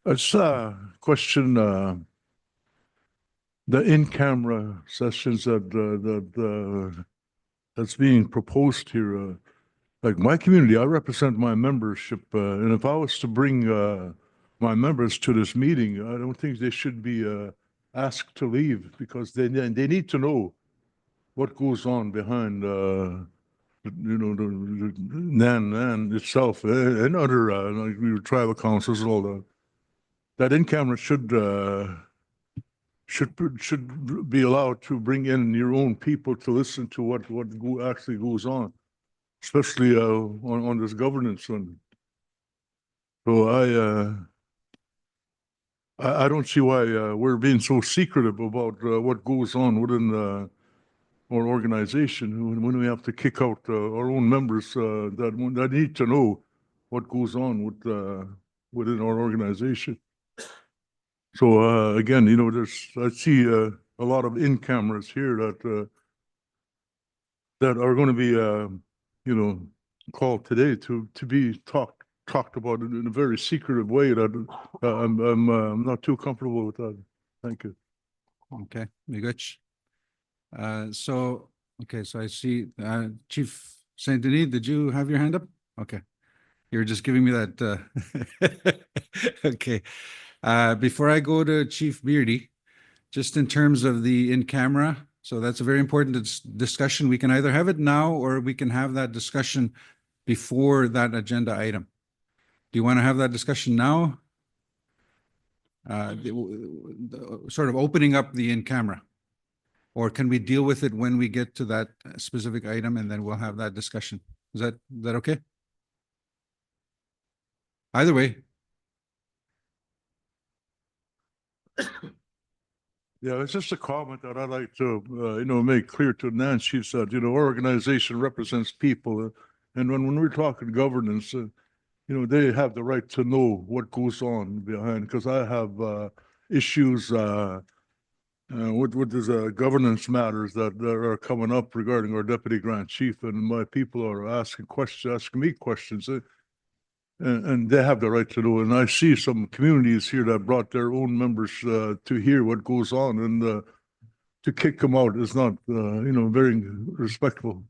It's a question, the in-camera sessions that's being proposed here. Like my community, I represent my membership, and if I was to bring my members to this meeting, I don't think they should be asked to leave because they need to know what goes on behind the NAN itself and other like tribal councils and all that. That in-camera should be allowed to bring in your own people to listen to what actually goes on, especially on this governance one. So I don't see why we're being so secretive about what goes on within our organization when we have to kick out our own members that need to know what goes on within our organization. So again, I see a lot of in-cameras here that are going to be called today to be talked about in a very secretive way that I'm not too comfortable with that. Thank you. Okay, Migoch. So I see Chief Saint Denis, did you have your hand up? Okay. You were just giving me that. Okay. Before I go to Chief Beardy, just in terms of the in-camera, so that's a very important discussion. We can either have it now or we can have that discussion before that agenda item. Do you want to have that discussion now? Sort of opening up the in-camera. Or can we deal with it when we get to that specific item and then we'll have that discussion? Is that okay? Either way. Yeah, it's just a comment that I'd like to, make clear to Nancy. She said, our organization represents people. And when we're talking governance, they have the right to know what goes on behind, because I have issues with these governance matters that are coming up regarding our deputy grand chief, and my people are asking me questions. and they have the right to know. And I see some communities here that brought their own members to hear what goes on, and to kick them out is not, very respectful.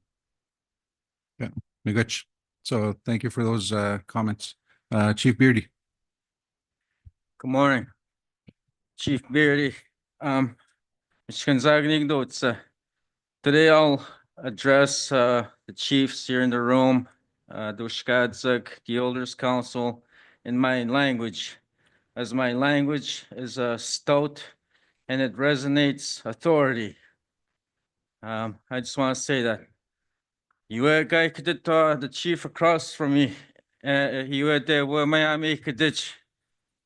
Miguch. So thank you for those comments. Chief Beardy. Good morning, Chief Beardy. Mr. Gonzaga, it's today I'll address the chiefs here in the room, the Ushkadzak, the Elders Council, in my language, as my language is stout and it resonates authority. I just want to say that you guy could the chief across from me, you there were Miami Kadich.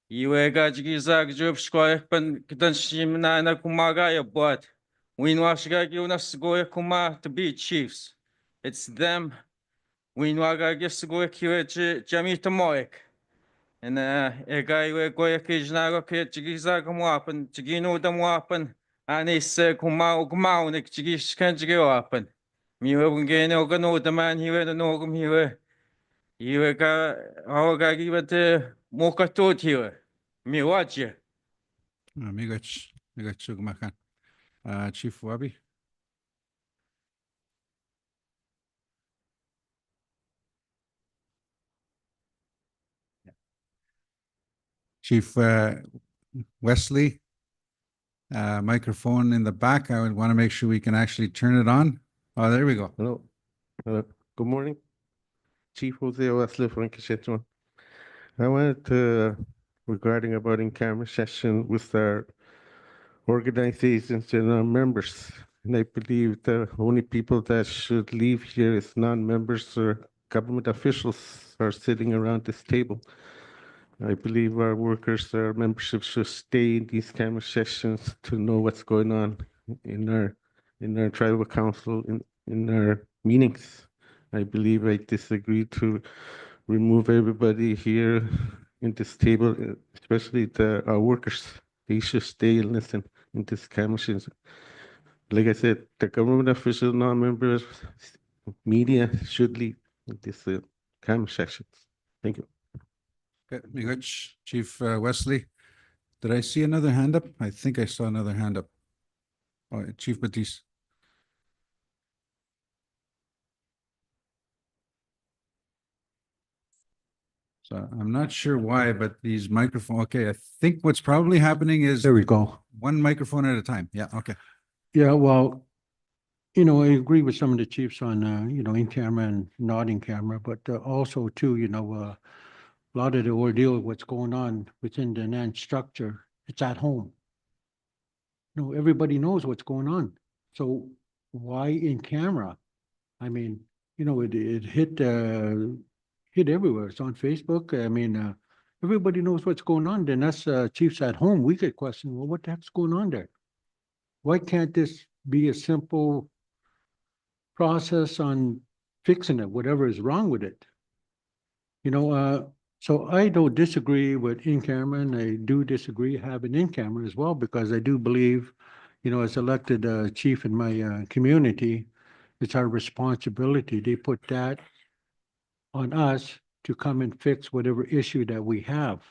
Iwega jigizag job shkoy pan kidan shimna na kumaga ya but we nwashiga yunas goya kuma to be chiefs. It's them. We nwaga gis goya kiwe jamita moek. And ega iwe goya kijnago ke jigizag muapan jigino da muapan anis kuma ugmaunik jigishkan jigawapan. Miwe bungene ogano the man hiwe the nogum hiwe. Iwe ga awaga giwate mokatot hiwe. Miwachi. Miguch Sugmakan. Chief Wabi. Chief Wesley, microphone in the back. I would want to make sure we can actually turn it on. Oh, there we go. Hello. Good morning. Chief Jose Wesley from Kishetron. I wanted to, regarding about in-camera session with our organizations and our members. And I believe the only people that should leave here is non-members or government officials are sitting around this table. I believe our workers, our membership should stay in these camera sessions to know what's going on in our tribal council, in our meetings. I believe I disagree to remove everybody here in this table, especially our workers. They should stay and listen in this camera session. Like I said, the government officials, non-members, media should leave this camera sessions. Thank you. Okay, Miguch, Chief Wesley. Did I see another hand up? I think I saw another hand up. Oh, Chief Batiste. So I'm not sure why, but these microphone, okay, I think what's probably happening is There we go. one microphone at a time. Yeah, okay. Yeah, well, I agree with some of the chiefs on, in camera and not in camera, but also too, a lot of the ordeal, what's going on within the NAN structure, it's at home. Everybody knows what's going on. So why in camera? I mean, it hit everywhere. It's on Facebook. I mean, everybody knows what's going on. Then us chiefs at home, we get questioned, well, what the heck's going on there? Why can't this be a simple process on fixing it, whatever is wrong with it? So I don't disagree with in-camera, and I do disagree having in-camera as well, because I do believe, as elected chief in my community, it's our responsibility. They put that on us to come and fix whatever issue that we have.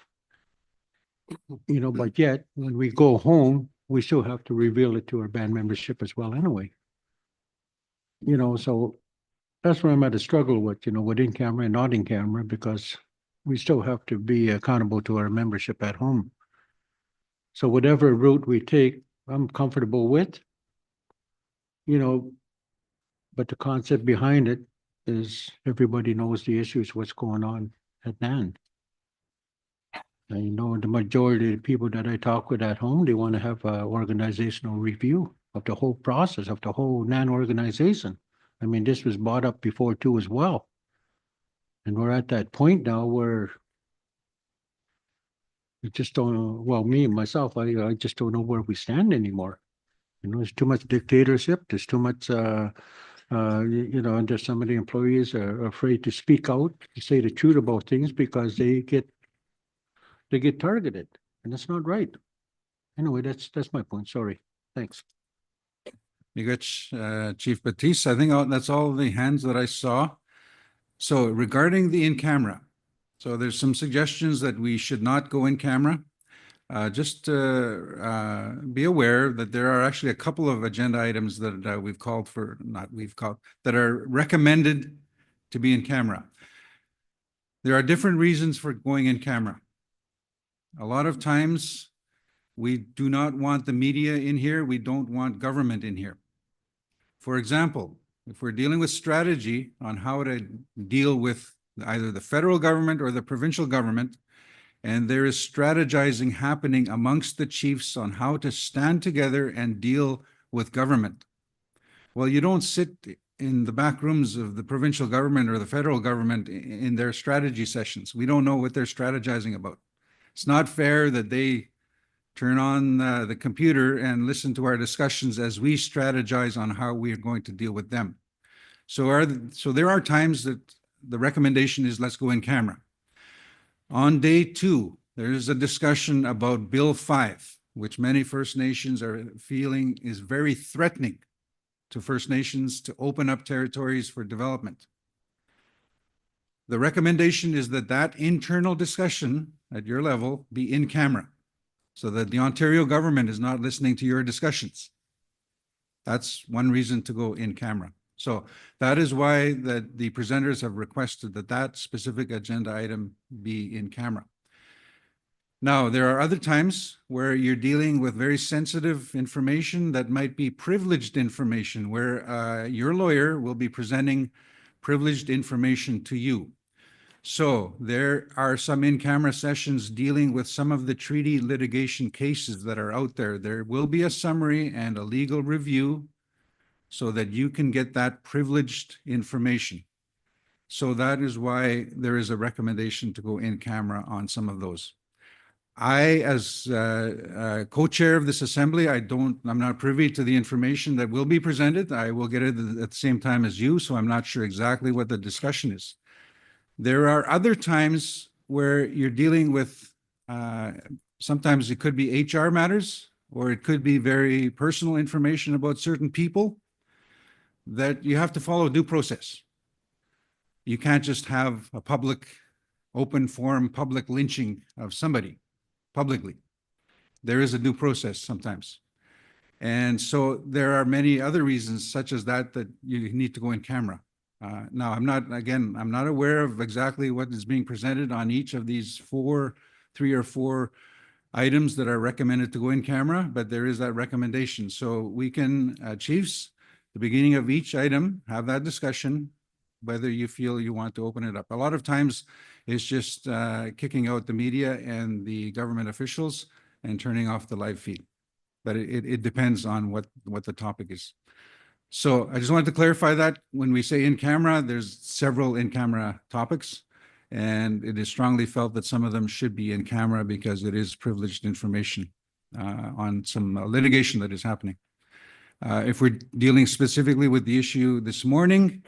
But yet, when we go home, we still have to reveal it to our band membership as well anyway. So that's where I'm at a struggle with, with in camera and not in camera, because we still have to be accountable to our membership at home. So whatever route we take, I'm comfortable with, but the concept behind it is everybody knows the issues, what's going on at NAN. And the majority of the people that I talk with at home, they want to have an organizational review of the whole process, of the whole NAN organization. I mean, this was brought up before too as well. And we're at that point now where we just don't know, well, me and myself, I just don't know where we stand anymore. There's too much dictatorship. There's too much, and there's some of the employees are afraid to speak out, to say the truth about things, because they get targeted, and that's not right. Anyway, that's my point. Sorry. Thanks. Miguch, Chief Batiste, I think that's all the hands that I saw. So regarding the in-camera, So there's some suggestions that we should not go in camera. Just be aware that there are actually a couple of agenda items that that are recommended to be in camera. There are different reasons for going in camera. A lot of times, we do not want the media in here. We don't want government in here. For example, if we're dealing with strategy on how to deal with either the federal government or the provincial government, and there is strategizing happening amongst the chiefs on how to stand together and deal with government. Well, you don't sit in the back rooms of the provincial government or the federal government in their strategy sessions. We don't know what they're strategizing about. It's not fair that they turn on the computer and listen to our discussions as we strategize on how we are going to deal with them. So there are times that the recommendation is let's go in camera. On day 2, there is a discussion about Bill 5, which many First Nations are feeling is very threatening to First Nations to open up territories for development. The recommendation is that that internal discussion at your level be in camera so that the Ontario government is not listening to your discussions. That's one reason to go in camera. So that is why the presenters have requested that that specific agenda item be in camera. Now, there are other times where you're dealing with very sensitive information that might be privileged information, where your lawyer will be presenting privileged information to you. So there are some in-camera sessions dealing with some of the treaty litigation cases that are out there. There will be a summary and a legal review so that you can get that privileged information. So that is why there is a recommendation to go in camera on some of those. I, as co-chair of this assembly, I'm not privy to the information that will be presented. I will get it at the same time as you, so I'm not sure exactly what the discussion is. There are other times where you're dealing with, sometimes it could be HR matters, or it could be very personal information about certain people that you have to follow due process. You can't just have a public, open forum, public lynching of somebody publicly. There is a due process sometimes. And so there are many other reasons such as that you need to go in camera. Now, I'm not aware of exactly what is being presented on each of these 3 or 4 items that are recommended to go in camera, but there is that recommendation. So we can, chiefs, the beginning of each item, have that discussion, whether you feel you want to open it up. A lot of times it's just kicking out the media and the government officials and turning off the live feed. But it depends on what the topic is. So I just wanted to clarify that when we say in camera, there's several in camera topics, and it is strongly felt that some of them should be in camera because it is privileged information on some litigation that is happening. If we're dealing specifically with the issue this morning,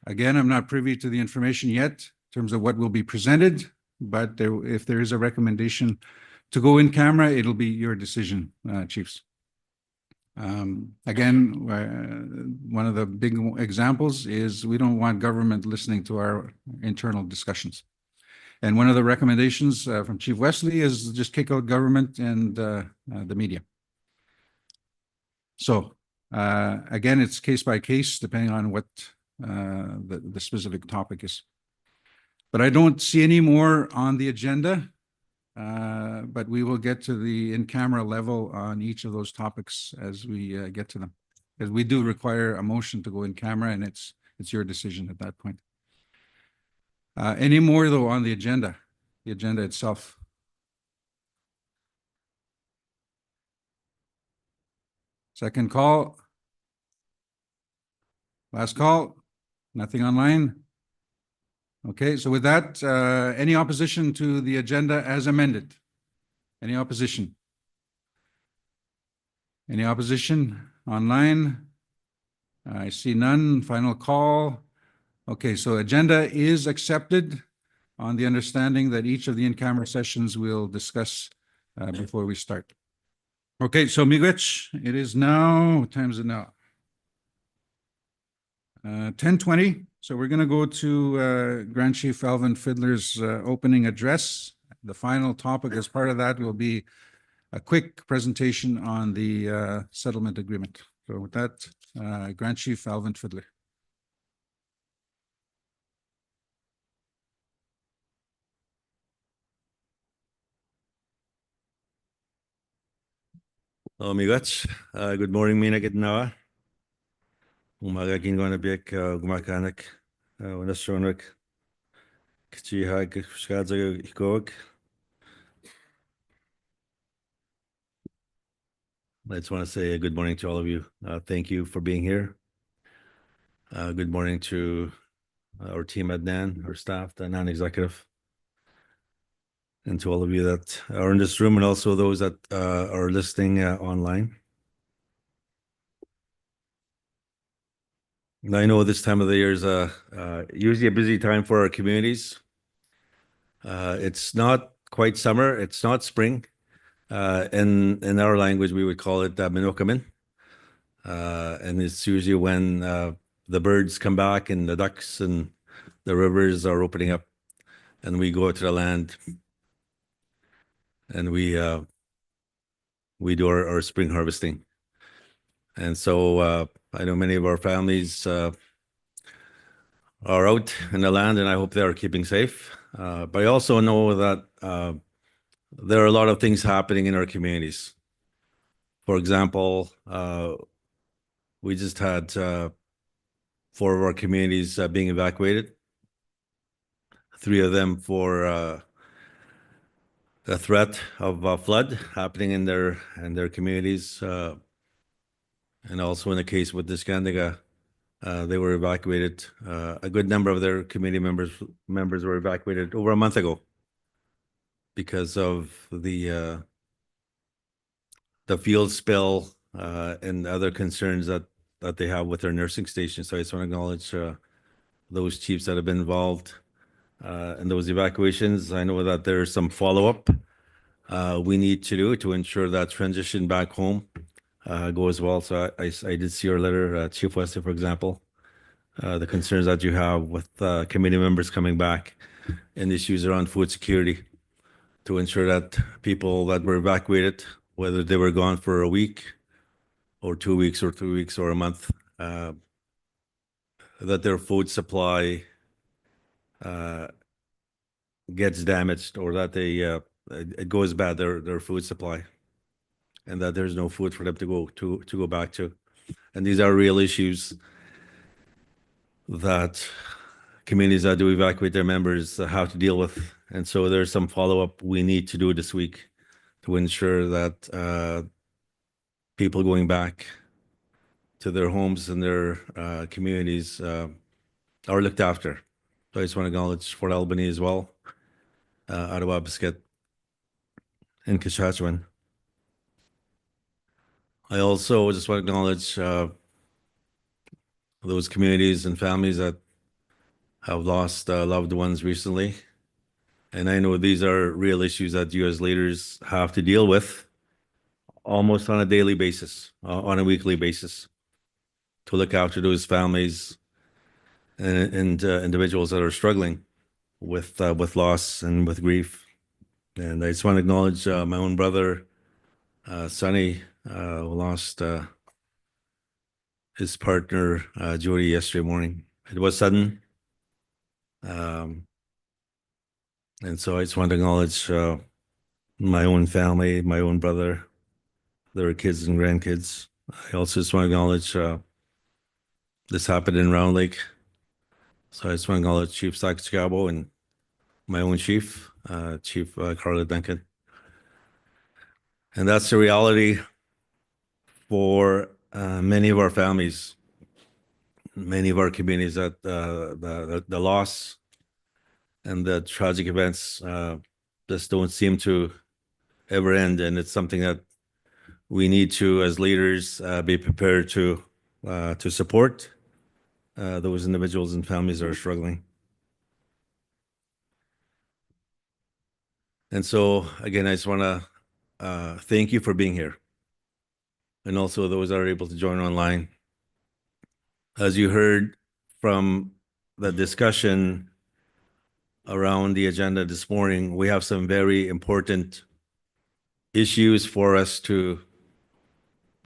again, I'm not privy to the information yet in terms of what will be presented, but if there is a recommendation to go in camera, it'll be your decision, chiefs. Again, one of the big examples is we don't want government listening to our internal discussions. And one of the recommendations from Chief Wesley is just kick out government and the media. So again, it's case by case, depending on what the specific topic is. But I don't see any more on the agenda. But we will get to the in-camera level on each of those topics as we get to them. Because we do require a motion to go in camera, and it's your decision at that point. Any more, though, on the agenda itself? Second call. Last call. Nothing online. Okay, so with that, any opposition to the agenda as amended? Any opposition? Any opposition online? I see none. Final call. Okay, so agenda is accepted on the understanding that each of the in-camera sessions we'll discuss before we start. Okay, so Miigwech, it is now, what time is it now? 10:20. So we're going to go to Grand Chief Alvin Fiddler's opening address. The final topic as part of that will be a quick presentation on the settlement agreement. So with that, Grand Chief Alvin Fiddler. Hello, amigos. Good morning, Mina Gitnawa. Umaga gingon biek gumakanak. Unastronik. Kchihag Shkadza Hikog. I just want to say a good morning to all of you. Thank you for being here. Good morning to our team at NAN, our staff, the non-executive, and to all of you that are in this room, and also those that are listening online. And I know this time of the year is usually a busy time for our communities. It's not quite summer. It's not spring. In our language, we would call it Minokamin. And it's usually when the birds come back and the ducks and the rivers are opening up, and we go to the land and we do our spring harvesting. And so I know many of our families are out in the land, and I hope they are keeping safe. But I also know that there are a lot of things happening in our communities. For example, we just had 4 of our communities being evacuated, 3 of them for the threat of flood happening in their communities, and also in the case with Nishnawbe, they were evacuated. A good number of their community members were evacuated over a month ago because of the field spill and other concerns that they have with their nursing station. So I just want to acknowledge those chiefs that have been involved in those evacuations. I know that there's some follow-up we need to do to ensure that transition back home goes well. So I did see your letter, Chief Wesley, for example, the concerns that you have with committee members coming back and issues around food security to ensure that people that were evacuated, whether they were gone for a week or 2 weeks or 3 weeks or a month, that their food supply gets damaged, or that it goes bad, their food supply, and that there's no food for them to go back to. And these are real issues that communities that do evacuate their members have to deal with. And so there's some follow-up we need to do this week to ensure that people going back to their homes and their communities are looked after. So I just want to acknowledge Fort Albany as well, Ottawa, Biscuit, and Saskatchewan. I also just want to acknowledge those communities and families that have lost loved ones recently. And I know these are real issues that you as leaders have to deal with almost on a daily basis, on a weekly basis, to look after those families and individuals that are struggling with loss and with grief. And I just want to acknowledge my own brother, Sonny, who lost his partner, Jody, yesterday morning. It was sudden. And so I just want to acknowledge my own family, my own brother, their kids and grandkids. I also just want to acknowledge this happened in Round Lake. So I just want to acknowledge Chief Sakachigabo and my own chief, Chief Carla Duncan. And that's the reality for many of our families, many of our communities, that the loss and the tragic events just don't seem to ever end. And it's something that we need to, as leaders, be prepared to support those individuals and families that are struggling. And so, again, I just want to thank you for being here. And also those that are able to join online. As you heard from the discussion around the agenda this morning, we have some very important issues for us to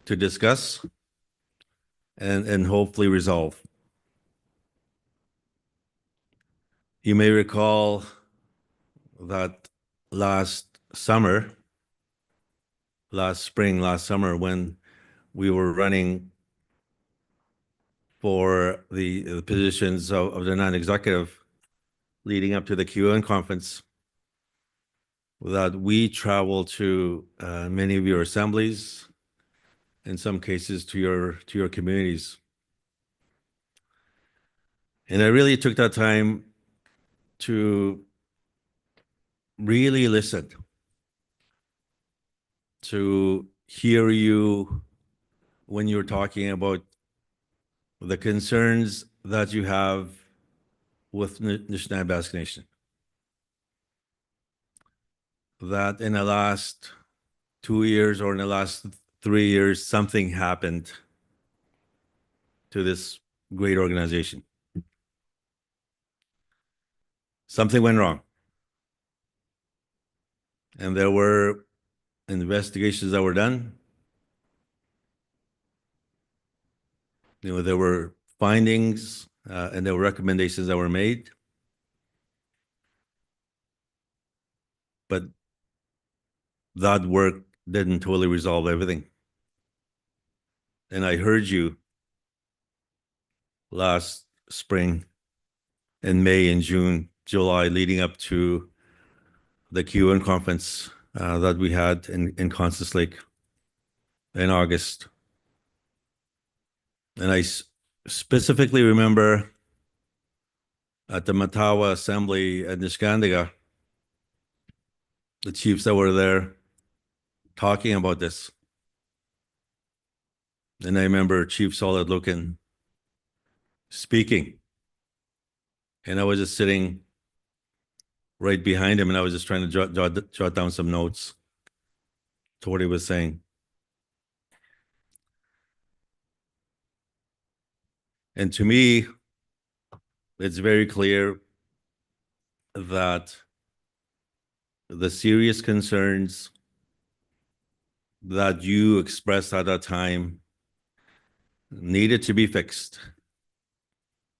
discuss and hopefully resolve. You may recall that last summer, when we were running for the positions of the non-executive leading up to the QN conference, that we traveled to many of your assemblies, in some cases to your communities. And I really took that time to really listen, to hear you when you're talking about the concerns that you have with Nishnawbe Aski Nation. That in the last 2 years or in the last 3 years, something happened to this great organization. Something went wrong. And there were investigations that were done. There were findings and there were recommendations that were made. But that work didn't totally resolve everything. And I heard you last spring, in May and June, July, leading up to the QN conference that we had in Constance Lake in August. And I specifically remember at the Matawa Assembly at Niskandiga, the chiefs that were there talking about this. And I remember Chief Solid Lucan speaking. And I was just sitting right behind him, and I was just trying to jot down some notes to what he was saying. And to me, it's very clear that the serious concerns that you expressed at that time needed to be fixed.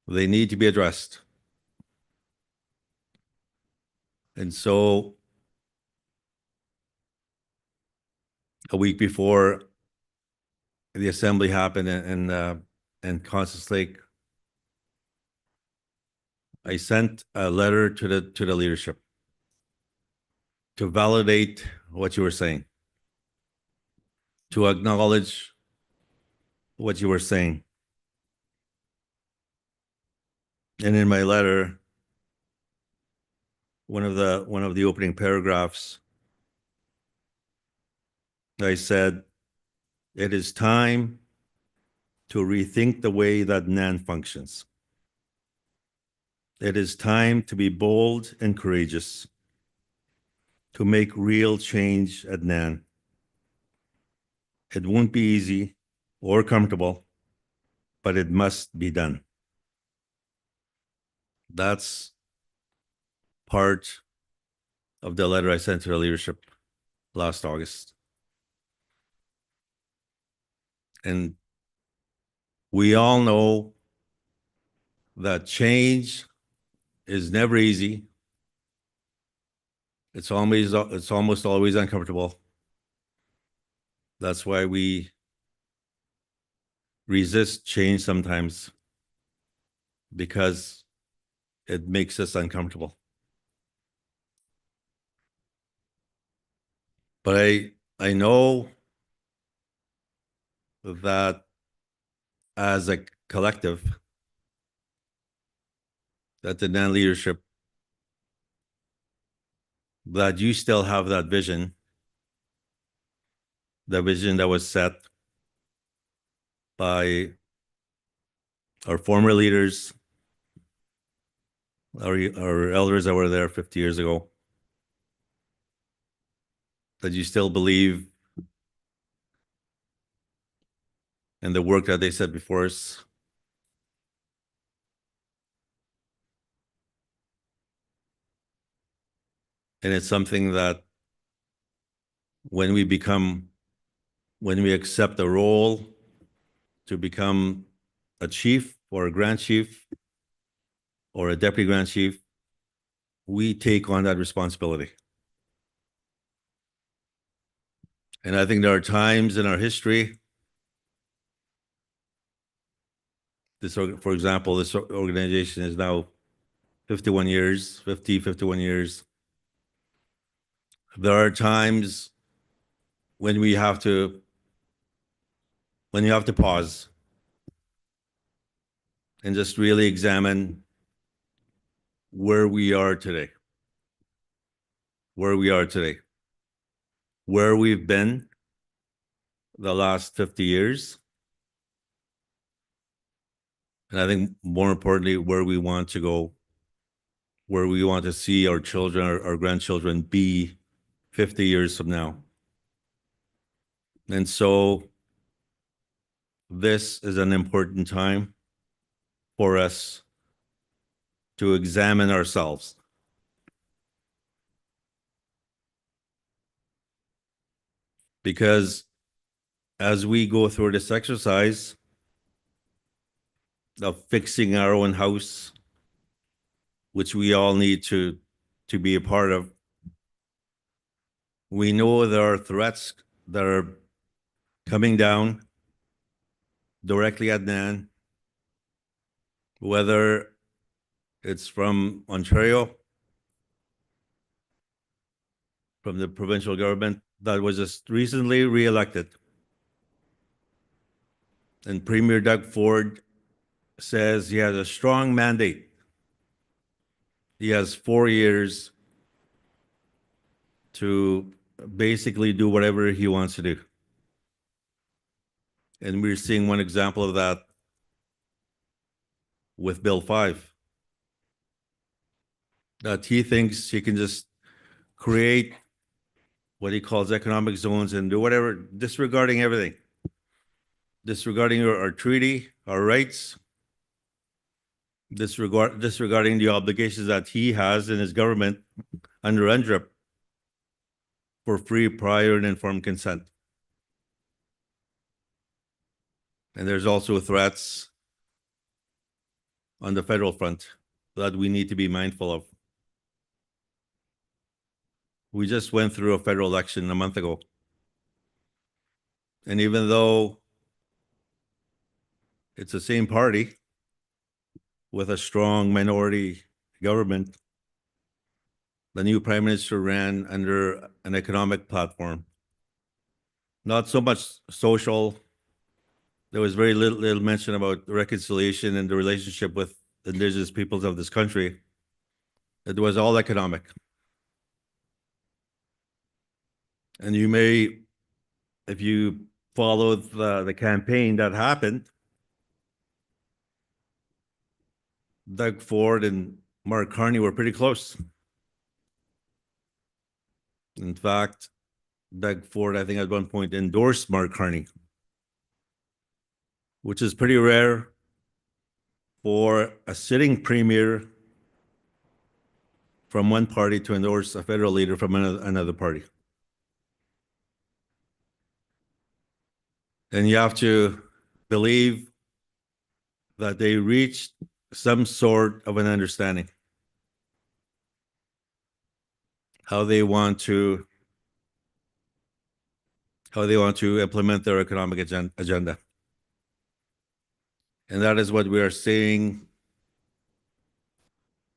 They need to be addressed. And so a week before the assembly happened in Constance Lake, I sent a letter to the leadership to validate what you were saying, to acknowledge what you were saying. And in my letter, one of the opening paragraphs, I said, it is time to rethink the way that NAN functions. It is time to be bold and courageous, to make real change at NAN. It won't be easy or comfortable, but it must be done. That's part of the letter I sent to the leadership last August. And we all know that change is never easy. It's almost always uncomfortable. That's why we resist change sometimes, because it makes us uncomfortable. But I know that as a collective, that the NAN leadership, that you still have that vision, the vision that was set by our former leaders, our elders that were there 50 years ago, that you still believe in the work that they set before us. And it's something that when we accept the role to become a chief or a grand chief or a deputy grand chief, we take on that responsibility. And I think there are times in our history, for example, this organization is now 51 years. There are times when you have to pause and just really examine where we are today, where we've been the last 50 years, and I think more importantly, where we want to go, where we want to see our children, our grandchildren be 50 years from now. And so this is an important time for us to examine ourselves. Because as we go through this exercise of fixing our own house, which we all need to be a part of, we know there are threats that are coming down directly at NAN, whether it's from Ontario, from the provincial government that was just recently re-elected. And Premier Doug Ford says he has a strong mandate. He has 4 years to basically do whatever he wants to do. And we're seeing one example of that with Bill 5. That he thinks he can just create what he calls economic zones and do whatever, disregarding everything. Disregarding our treaty, our rights, disregarding the obligations that he has in his government under UNDRIP for free, prior, and informed consent. And there's also threats on the federal front that we need to be mindful of. We just went through a federal election a month ago. And even though it's the same party with a strong minority government, the new prime minister ran under an economic platform. Not so much social. There was very little mention about reconciliation and the relationship with indigenous peoples of this country. It was all economic. And you may, if you followed the campaign that happened, Doug Ford and Mark Carney were pretty close. In fact, Doug Ford, I think at one point endorsed Mark Carney, which is pretty rare for a sitting premier from one party to endorse a federal leader from another party. And you have to believe that they reached some sort of an understanding how they want to implement their economic agenda. And that is what we are seeing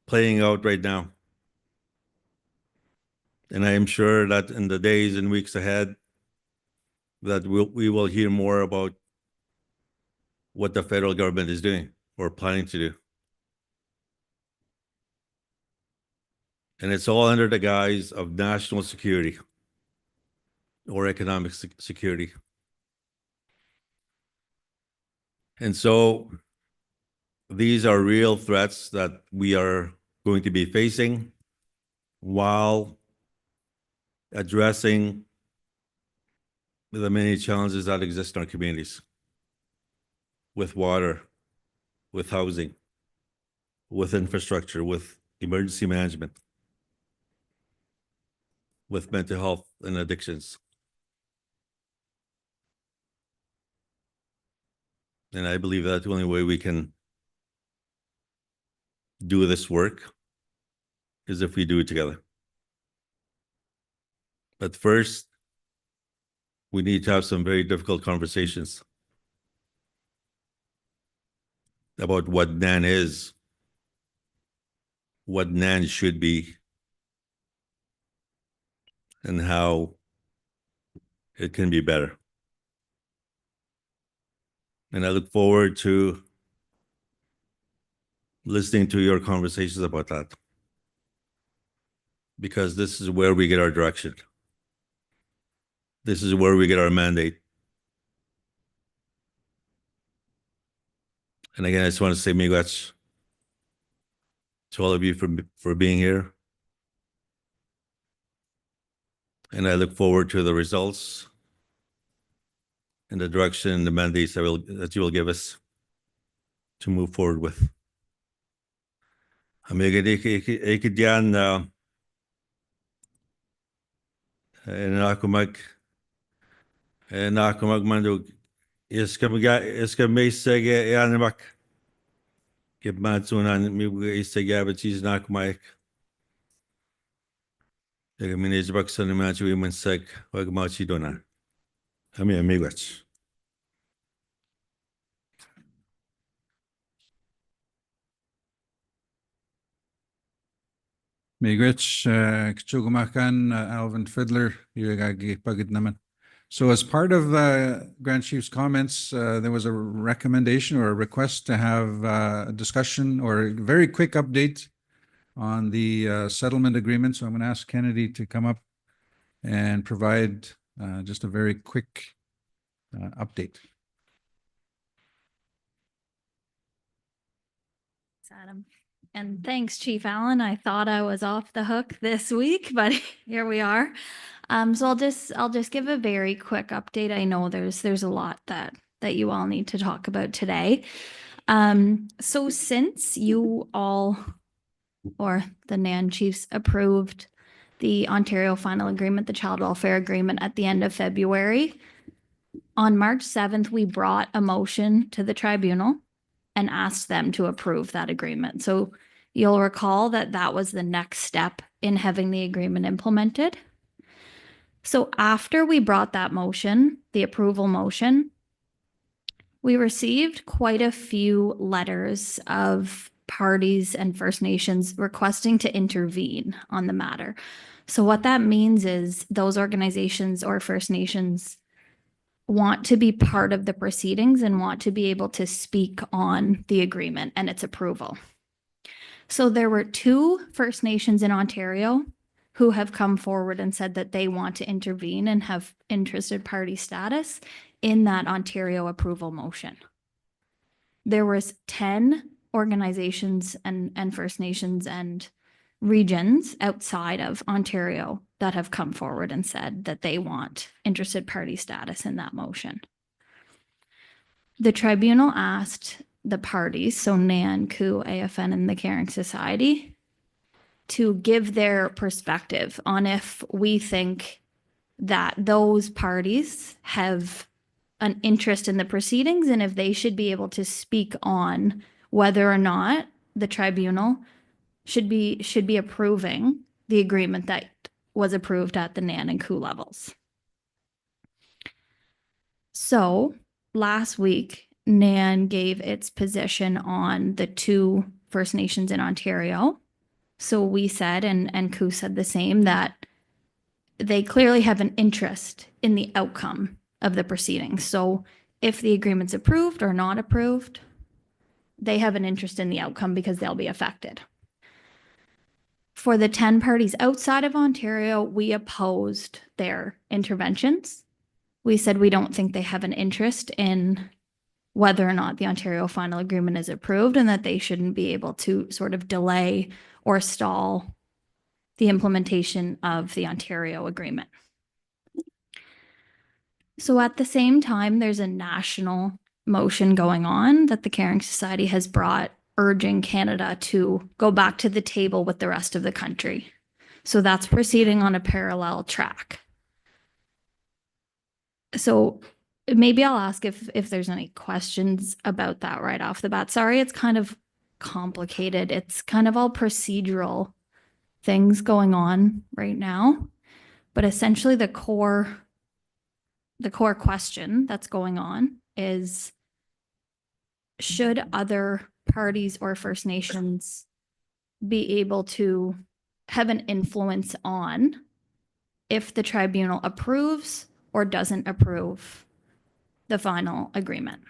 playing out right now. And I am sure that in the days and weeks ahead, that we will hear more about what the federal government is doing or planning to do. And it's all under the guise of national security or economic security. And so these are real threats that we are going to be facing while addressing the many challenges that exist in our communities with water, with housing, with infrastructure, with emergency management. with mental health and addictions. And I believe that's the only way we can do this work is if we do it together. But first, we need to have some very difficult conversations about what NAN is, what NAN should be, and how it can be better. And I look forward to listening to your conversations about that, because this is where we get our direction. This is where we get our mandate. And again, I just want to say miigwech to all of you for being here. And I look forward to the results and the direction and the mandates that you will give us to move forward with. Ikidyan nakumag mandog iska mesege yanimak kibmatsunan mibuga isagabachis nakumaik minijbak sanimachu imansek wagmachi dona. Amigos. Miigwech, Kchugumakan, Alvin Fiddler, Yuagagi Pagid naman. So as part of Grand Chief's comments, there was a recommendation or a request to have a discussion or a very quick update on the settlement agreement. So I'm going to ask Kennedy to come up and provide just a very quick update. Adam. And thanks, Chief Allen. I thought I was off the hook this week, but here we are. So I'll just give a very quick update. I know there's a lot that you all need to talk about today. So since you all, or the NAN chiefs, approved the Ontario Final Agreement, the Child Welfare Agreement, at the end of February, on March 7th, we brought a motion to the tribunal and asked them to approve that agreement. So you'll recall that that was the next step in having the agreement implemented. So after we brought that motion, the approval motion, we received quite a few letters of parties and First Nations requesting to intervene on the matter. So what that means is those organizations or First Nations want to be part of the proceedings and want to be able to speak on the agreement and its approval. So there were 2 First Nations in Ontario who have come forward and said that they want to intervene and have interested party status in that Ontario approval motion. There was 10 organizations and First Nations and regions outside of Ontario that have come forward and said that they want interested party status in that motion. The tribunal asked the parties, so NAN, COO, AFN, and the Caring Society, to give their perspective on if we think that those parties have an interest in the proceedings and if they should be able to speak on whether or not the tribunal should be approving the agreement that was approved at the NAN and COO levels. So last week, NAN gave its position on the 2 First Nations in Ontario. So we said, and COO said the same, that they clearly have an interest in the outcome of the proceedings. So if the agreement's approved or not approved, they have an interest in the outcome because they'll be affected. For the 10 parties outside of Ontario, we opposed their interventions. We said we don't think they have an interest in whether or not the Ontario Final Agreement is approved and that they shouldn't be able to sort of delay or stall the implementation of the Ontario Agreement. So at the same time, there's a national motion going on that the Caring Society has brought, urging Canada to go back to the table with the rest of the country. So that's proceeding on a parallel track. So maybe I'll ask if there's any questions about that right off the bat. Sorry, it's kind of complicated. It's kind of all procedural things going on right now. But essentially the core question that's going on is, should other parties or First Nations be able to have an influence on if the tribunal approves or doesn't approve the final agreement?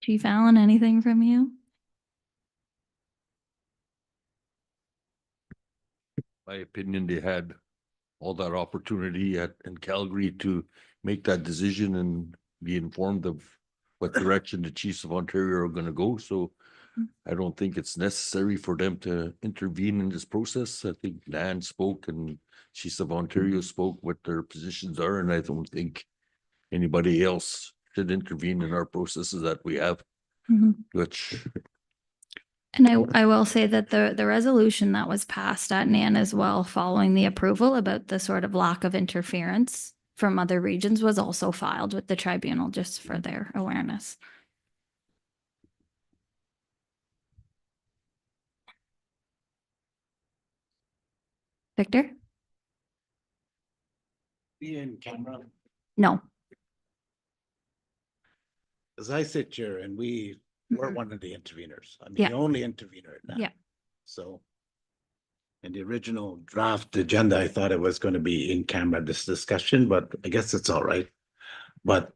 Chief Allen, anything from you? My opinion, they had all that opportunity in Calgary to make that decision and be informed of what direction the Chiefs of Ontario are going to go. So I don't think it's necessary for them to intervene in this process. I think Land spoke and Chiefs of Ontario spoke what their positions are, and I don't think anybody else should intervene in our processes that we have, which And I will say that the resolution that was passed at NAN as well, following the approval about the sort of lack of interference from other regions, was also filed with the tribunal, just for their awareness. Victor? Be in camera, No. as I sit here and we're one of the interveners. I mean, Yeah. the only intervener now. Yeah. So in the original draft agenda, I thought it was going to be in camera, this discussion, but I guess it's all right. But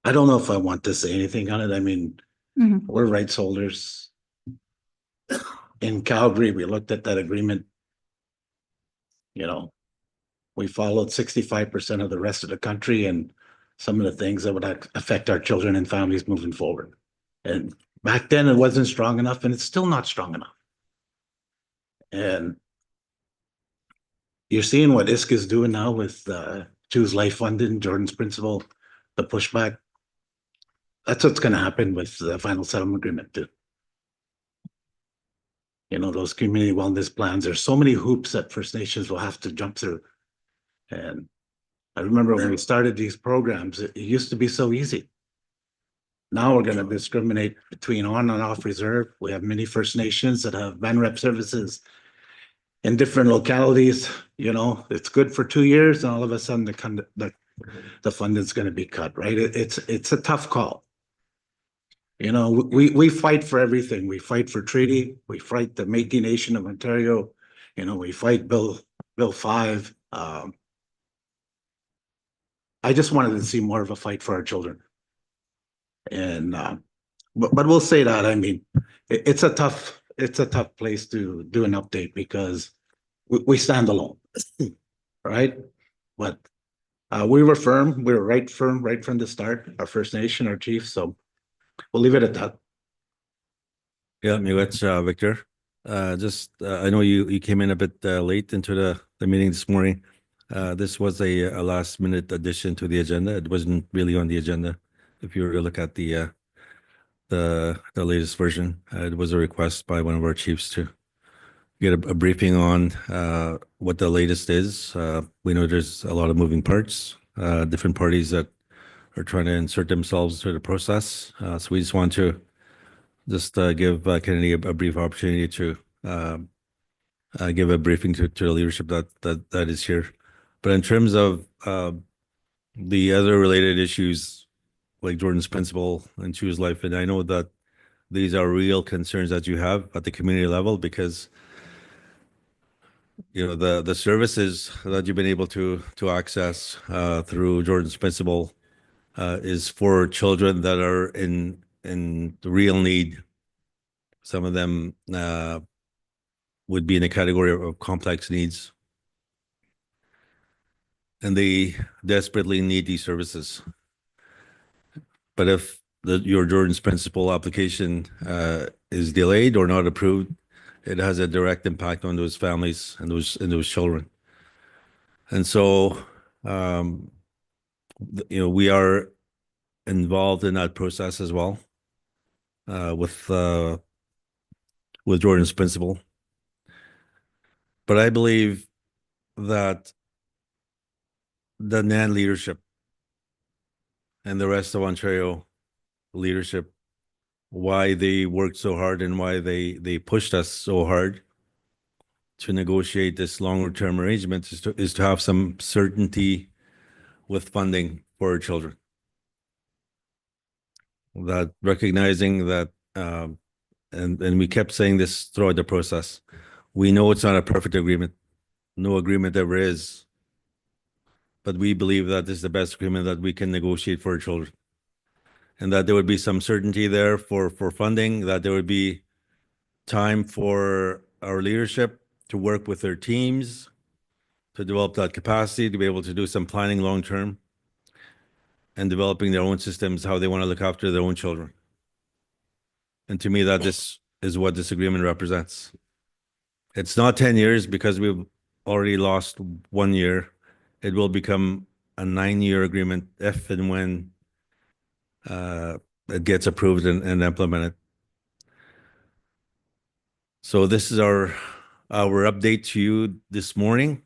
I don't know if I want to say anything on it. I mean, we're rights holders. In Calgary, we looked at that agreement. You know, we followed 65% of the rest of the country and some of the things that would affect our children and families moving forward. And back then it wasn't strong enough, and it's still not strong enough. And you're seeing what ISK is doing now with Choose Life Funding, Jordan's Principle, the pushback. That's what's going to happen with the final settlement agreement too. You know, those community wellness plans, there's so many hoops that First Nations will have to jump through. And I remember when we started these programs, it used to be so easy. Now we're going to discriminate between on and off reserve. We have many First Nations that have van rep services in different localities. You know, it's good for 2 years, and all of a sudden the funding's going to be cut, right? It's a tough call. You know, we fight for everything. We fight for treaty. We fight the Métis Nation of Ontario. You know, we fight Bill 5. I just wanted to see more of a fight for our children. And but we'll say that. I mean, it's a tough place to do an update because we stand alone, right? But we were firm. We were firm right from the start. Our First Nation, our chief. So we'll leave it at that. Yeah, Miigwech, Victor. I know you came in a bit late into the meeting this morning. This was a last minute addition to the agenda. It wasn't really on the agenda. If you were to look at the latest version, it was a request by one of our chiefs to get a briefing on what the latest is. We know there's a lot of moving parts, different parties that are trying to insert themselves through the process. So we just want to give Kennedy a brief opportunity to give a briefing to the leadership that is here. But in terms of the other related issues like Jordan's Principle and Choose Life, and I know that these are real concerns that you have at the community level because you know the services that you've been able to access through Jordan's Principle is for children that are in real need. Some of them would be in a category of complex needs, and they desperately need these services. But if your Jordan's Principle application is delayed or not approved, it has a direct impact on those families and those children. And so, we are involved in that process as well, with Jordan's principal. But I believe that the NAN leadership and the rest of Ontario leadership, why they worked so hard and why they pushed us so hard to negotiate this longer term arrangement is to have some certainty with funding for our children. That recognizing that, and we kept saying this throughout the process, we know it's not a perfect agreement. No agreement ever is. But we believe that this is the best agreement that we can negotiate for our children. And that there would be some certainty there for funding, that there would be time for our leadership to work with their teams, to develop that capacity, to be able to do some planning long term, and developing their own systems, how they want to look after their own children. And to me, that this is what this agreement represents. It's not 10 years because we've already lost 1 year. It will become a 9-year agreement if and when it gets approved and implemented. So this is our update to you this morning.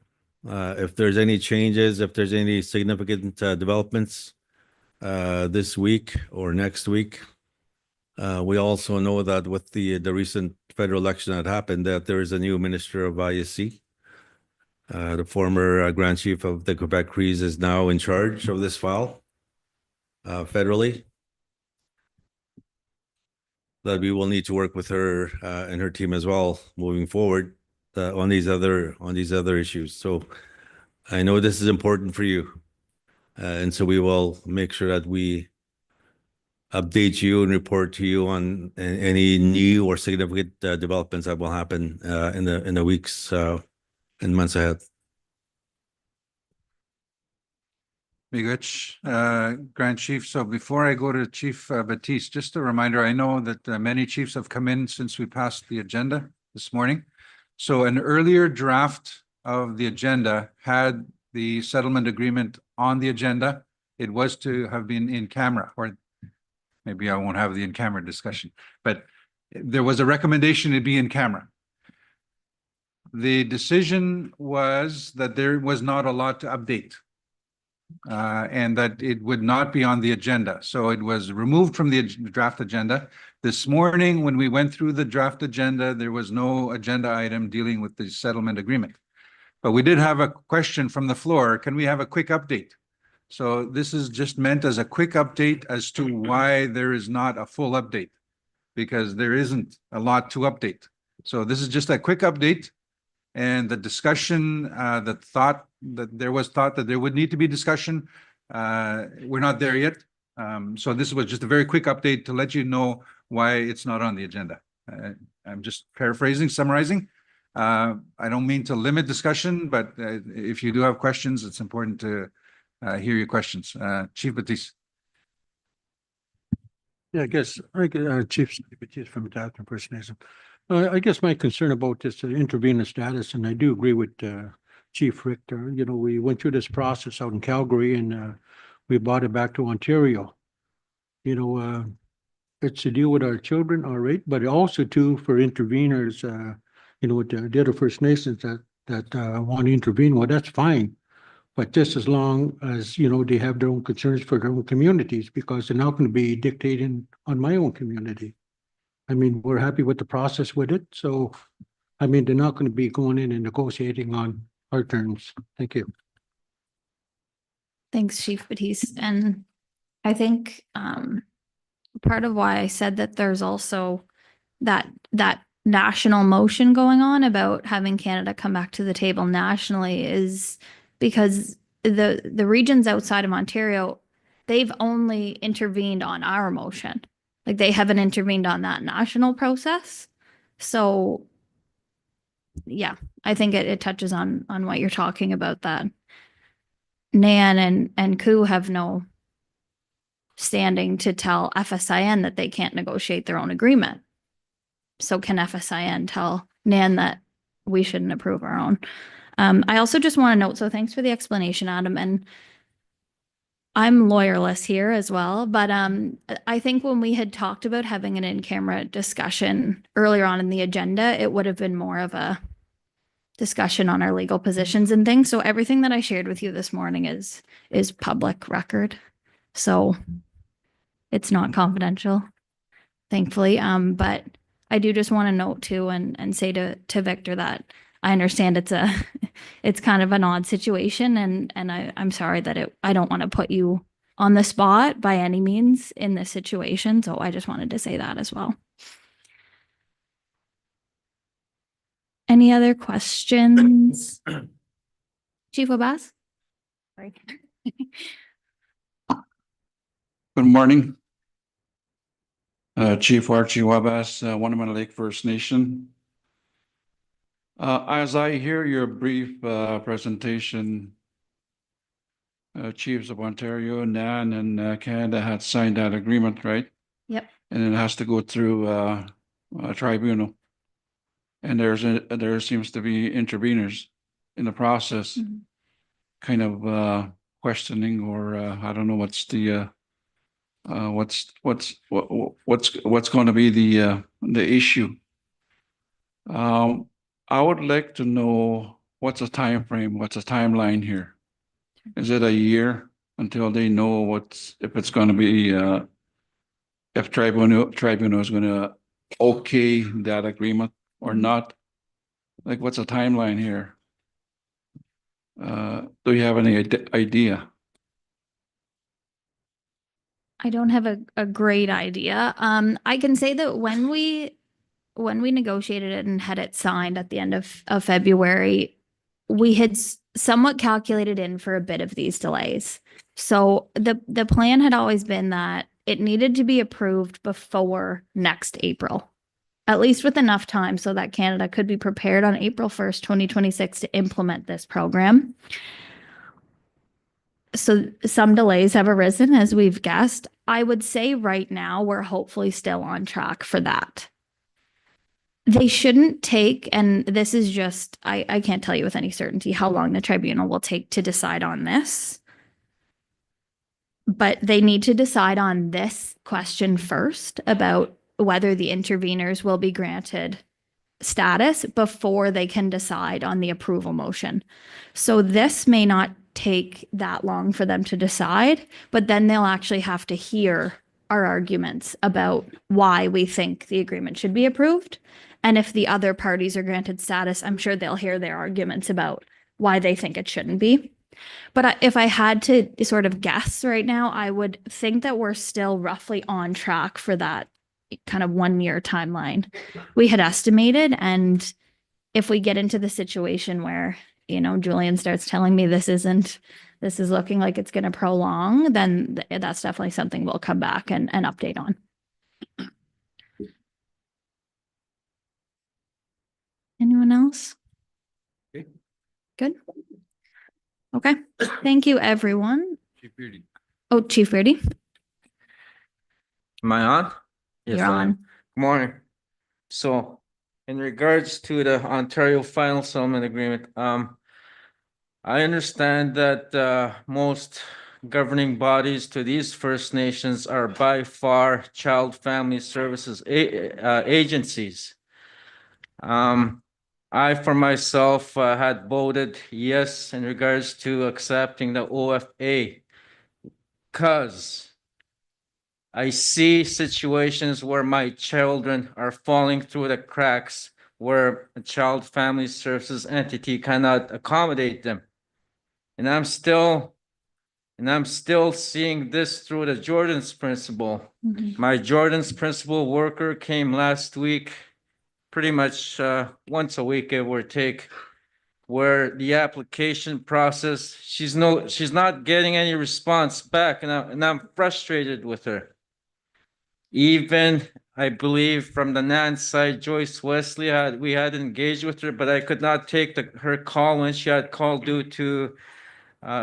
If there's any changes, if there's any significant developments this week or next week, we also know that with the recent federal election that happened, that there is a new minister of ISC. The former Grand Chief of the Quebec Crees is now in charge of this file federally. That we will need to work with her and her team as well moving forward on these other issues. So I know this is important for you, and so we will make sure that we update you and report to you on any new or significant developments that will happen in the weeks and months ahead. Migutch, Grand Chief. So before I go to Chief Batiste, just a reminder, I know that many chiefs have come in since we passed the agenda this morning. So an earlier draft of the agenda had the settlement agreement on the agenda. It was to have been in camera, or maybe I won't have the in-camera discussion, but there was a recommendation to be in camera. The decision was that there was not a lot to update. And that it would not be on the agenda. So it was removed from the draft agenda. This morning, when we went through the draft agenda, there was no agenda item dealing with the settlement agreement. But we did have a question from the floor. Can we have a quick update? So this is just meant as a quick update as to why there is not a full update, because there isn't a lot to update. So this is just a quick update. And the discussion, thought that there would need to be discussion. We're not there yet. So this was just a very quick update to let you know why it's not on the agenda. I'm just paraphrasing, summarizing. I don't mean to limit discussion, but if you do have questions, it's important to hear your questions. Chief Batiste. Yeah, I guess, Chief Batiste from Datham First Nation. I guess my concern about this intervenor status, and I do agree with Chief Richter, we went through this process out in Calgary and we brought it back to Ontario. It's to deal with our children, all right, but also too for intervenors, with the other First Nations that want to intervene, well, that's fine. But just as long as, they have their own concerns for their own communities, because they're not going to be dictating on my own community. I mean, we're happy with the process with it. So, I mean, they're not going to be going in and negotiating on our terms. Thank you. Thanks, Chief Batiste. And I think part of why I said that there's also that national motion going on about having Canada come back to the table nationally is because the regions outside of Ontario, they've only intervened on our motion. Like they haven't intervened on that national process. So yeah, I think it touches on what you're talking about, that NAN and COO have no standing to tell FSIN that they can't negotiate their own agreement. So can FSIN tell Nan, that we shouldn't approve our own. I also just want to note, so thanks for the explanation, Adam, and I'm lawyerless here as well, but I think when we had talked about having an in-camera discussion earlier on in the agenda, it would have been more of a discussion on our legal positions and things. So everything that I shared with you this morning is public record. So it's not confidential, thankfully. But I do just want to note too and say to Victor that I understand it's kind of an odd situation, and I'm sorry that I don't want to put you on the spot by any means in this situation. So I just wanted to say that as well. Any other questions? Chief Obas? Sorry. Good morning. Chief Archie Wabas, Wannemanna Lake First Nation. As I hear your brief presentation, Chiefs of Ontario, Nan, and Canada had signed that agreement, right? Yep. And it has to go through a tribunal. And there seems to be interveners in the process, kind of questioning, or I don't know what's the what's going to be the issue. I would like to know what's a time frame, what's a timeline here? Is it a year until they know if it's going to be if tribunal is going to okay that agreement or not? Like, what's a timeline here? Do you have any idea? I don't have a great idea. I can say that when we negotiated it and had it signed at the end of February, we had somewhat calculated in for a bit of these delays. So the plan had always been that it needed to be approved before next April, at least with enough time so that Canada could be prepared on April 1st, 2026 to implement this program. So some delays have arisen, as we've guessed. I would say right now we're hopefully still on track for that. They shouldn't take, and this is just, I can't tell you with any certainty how long the tribunal will take to decide on this. But they need to decide on this question first about whether the interveners will be granted status before they can decide on the approval motion. So this may not take that long for them to decide, but then they'll actually have to hear our arguments about why we think the agreement should be approved. And if the other parties are granted status, I'm sure they'll hear their arguments about why they think it shouldn't be. But if I had to sort of guess right now, I would think that we're still roughly on track for that kind of 1 year timeline we had estimated. And if we get into the situation where, Julian starts telling me this is looking like it's going to prolong, then that's definitely something we'll come back and update on. Anyone else? Okay. Good. Okay. Thank you, everyone. Chief Beardy. Oh, Chief Beardy. Am I on? Yes, You're I am. on. Good morning. So in regards to the Ontario Final Settlement Agreement, I understand that most governing bodies to these First Nations are by far Child Family Services agencies. I, for myself, had voted yes in regards to accepting the OFA because I see situations where my children are falling through the cracks where a Child Family Services entity cannot accommodate them. And I'm still seeing this through the Jordan's Principle. My Jordan's Principle worker came last week, pretty much once a week, give or take, where the application process, she's not getting any response back, and I'm frustrated with her. Even, I believe, from the Nan side, Joyce Wesley, we had engaged with her, but I could not take her call when she had called due to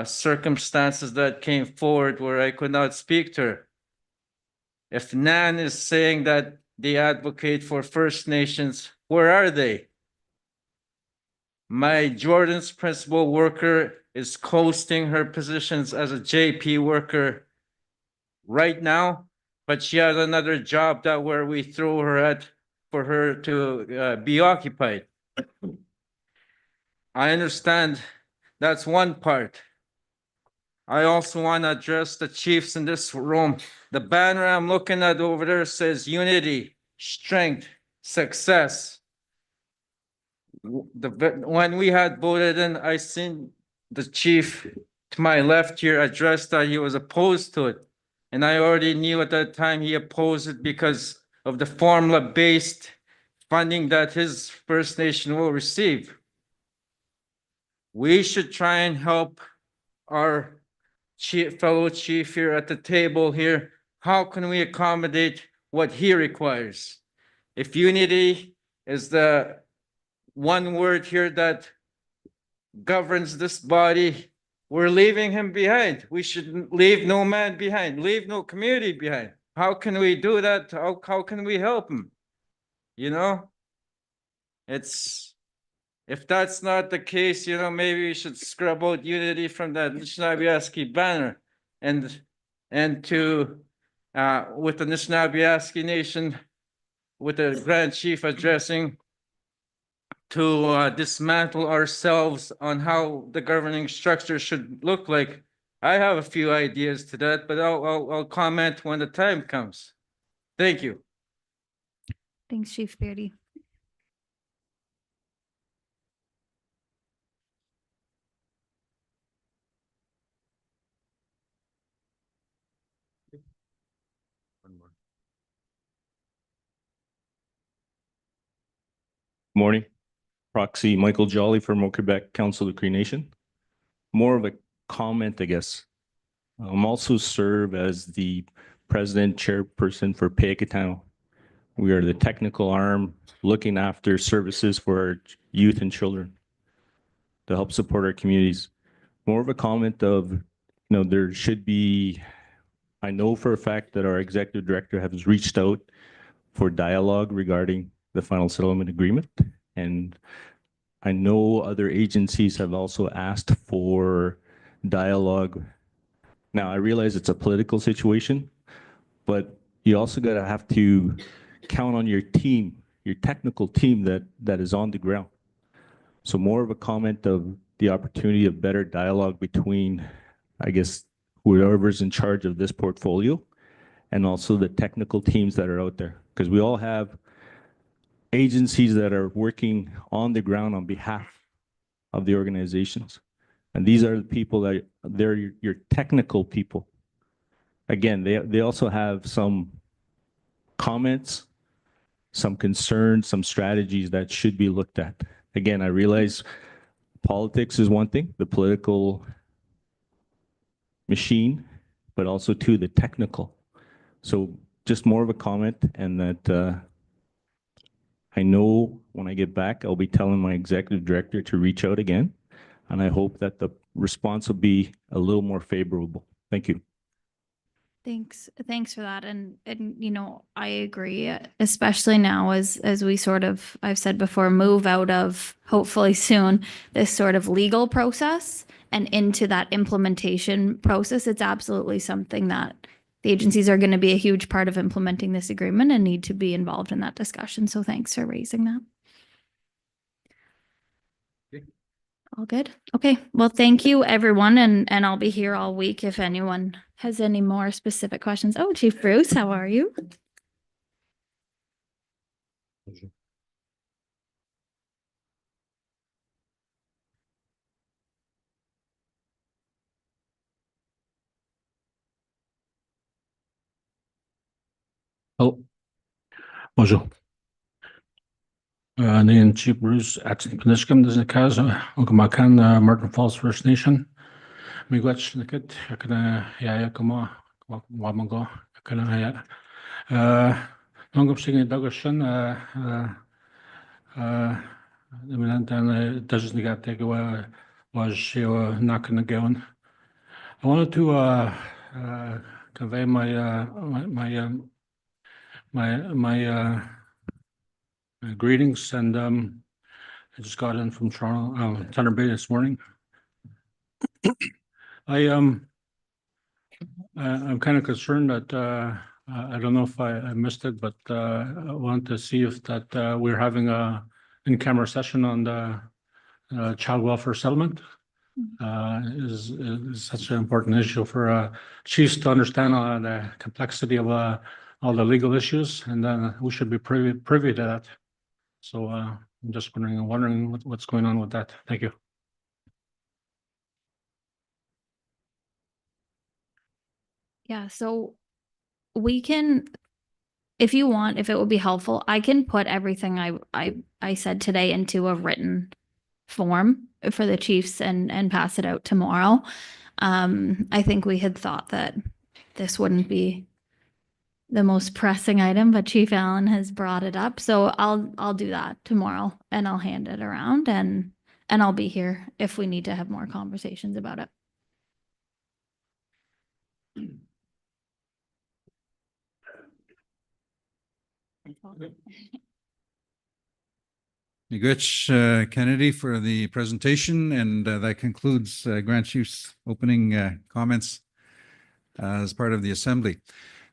circumstances that came forward where I could not speak to her. If Nan is saying that they advocate for First Nations, where are they? My Jordan's principal worker is coasting her positions as a JP worker right now, but she has another job that where we throw her at for her to be occupied. I understand that's one part. I also want to address the chiefs in this room. The banner I'm looking at over there says unity, strength, success. When we had voted in, I seen the chief to my left here address that he was opposed to it. And I already knew at that time he opposed it because of the formula-based funding that his First Nation will receive. We should try and help our fellow chief here at the table here. How can we accommodate what he requires? If unity is the one word here that governs this body, we're leaving him behind. We should leave no man behind, leave no community behind. How can we do that? How can we help him? You know, if that's not the case, you know, maybe we should scrub out unity from that Nishnawbe Aski banner and to with the Nishnawbe Aski Nation, with the Grand Chief addressing to dismantle ourselves on how the governing structure should look like. I have a few ideas to that, but I'll comment when the time comes. Thank you. Thanks, Chief Beardy. Morning. Proxy Michael Jolly from Quebec Council of Cree Nation. More of a comment, I guess. I'm also serve as the president chairperson for Peakitano. We are the technical arm looking after services for our youth and children to help support our communities. More of a comment of, there should be, I know for a fact that our executive director has reached out for dialogue regarding the final settlement agreement. And I know other agencies have also asked for dialogue. Now, I realize it's a political situation, but you also have to count on your team, your technical team that is on the ground. So more of a comment of the opportunity of better dialogue between, I guess, whoever's in charge of this portfolio and also the technical teams that are out there. Because we all have agencies that are working on the ground on behalf of the organizations. And these are the people that they're your technical people. Again, they also have some comments, some concerns, some strategies that should be looked at. Again, I realize politics is one thing, the political machine, but also too the technical. So just more of a comment, and that I know when I get back, I'll be telling my executive director to reach out again, and I hope that the response will be a little more favorable. Thank you. Thanks for that. And I agree, especially now as we sort of, I've said before, move out of hopefully soon this sort of legal process and into that implementation process. It's absolutely something that the agencies are going to be a huge part of implementing this agreement and need to be involved in that discussion. So thanks for raising that. All good. Okay. Well, thank you, everyone. And I'll be here all week if anyone has any more specific questions. Oh, Chief Bruce, how are you? Oh, bonjour. Name Chief Bruce at Panishkam, this is Kaza, Okamakan, Martin Falls First Nation. Miigwech Nikit, Yakana Yaya Kama, Wamago, Yakana Haya. Longum Singing Douglashan, the Minantan Douglas Nigatega was she knocking the gown. I wanted to convey my greetings and I just got in from Toronto, Thunder Bay this morning. I'm kind of concerned that, I don't know if I missed it, but, I want to see if that, we're having a in-camera session on the, child welfare settlement. Is such an important issue for, chiefs to understand, the complexity of, all the legal issues, and then we should be privy to that. So, I'm just wondering what's going on with that. Thank you. Yeah, so we can, if you want, if it would be helpful, I can put everything I said today into a written form for the chiefs and pass it out tomorrow. I think we had thought that this wouldn't be the most pressing item, but Chief Allen has brought it up. So I'll do that tomorrow and I'll hand it around and I'll be here if we need to have more conversations about it. Miigwech, Kennedy, for the presentation, and that concludes Grand Chief's opening comments as part of the assembly.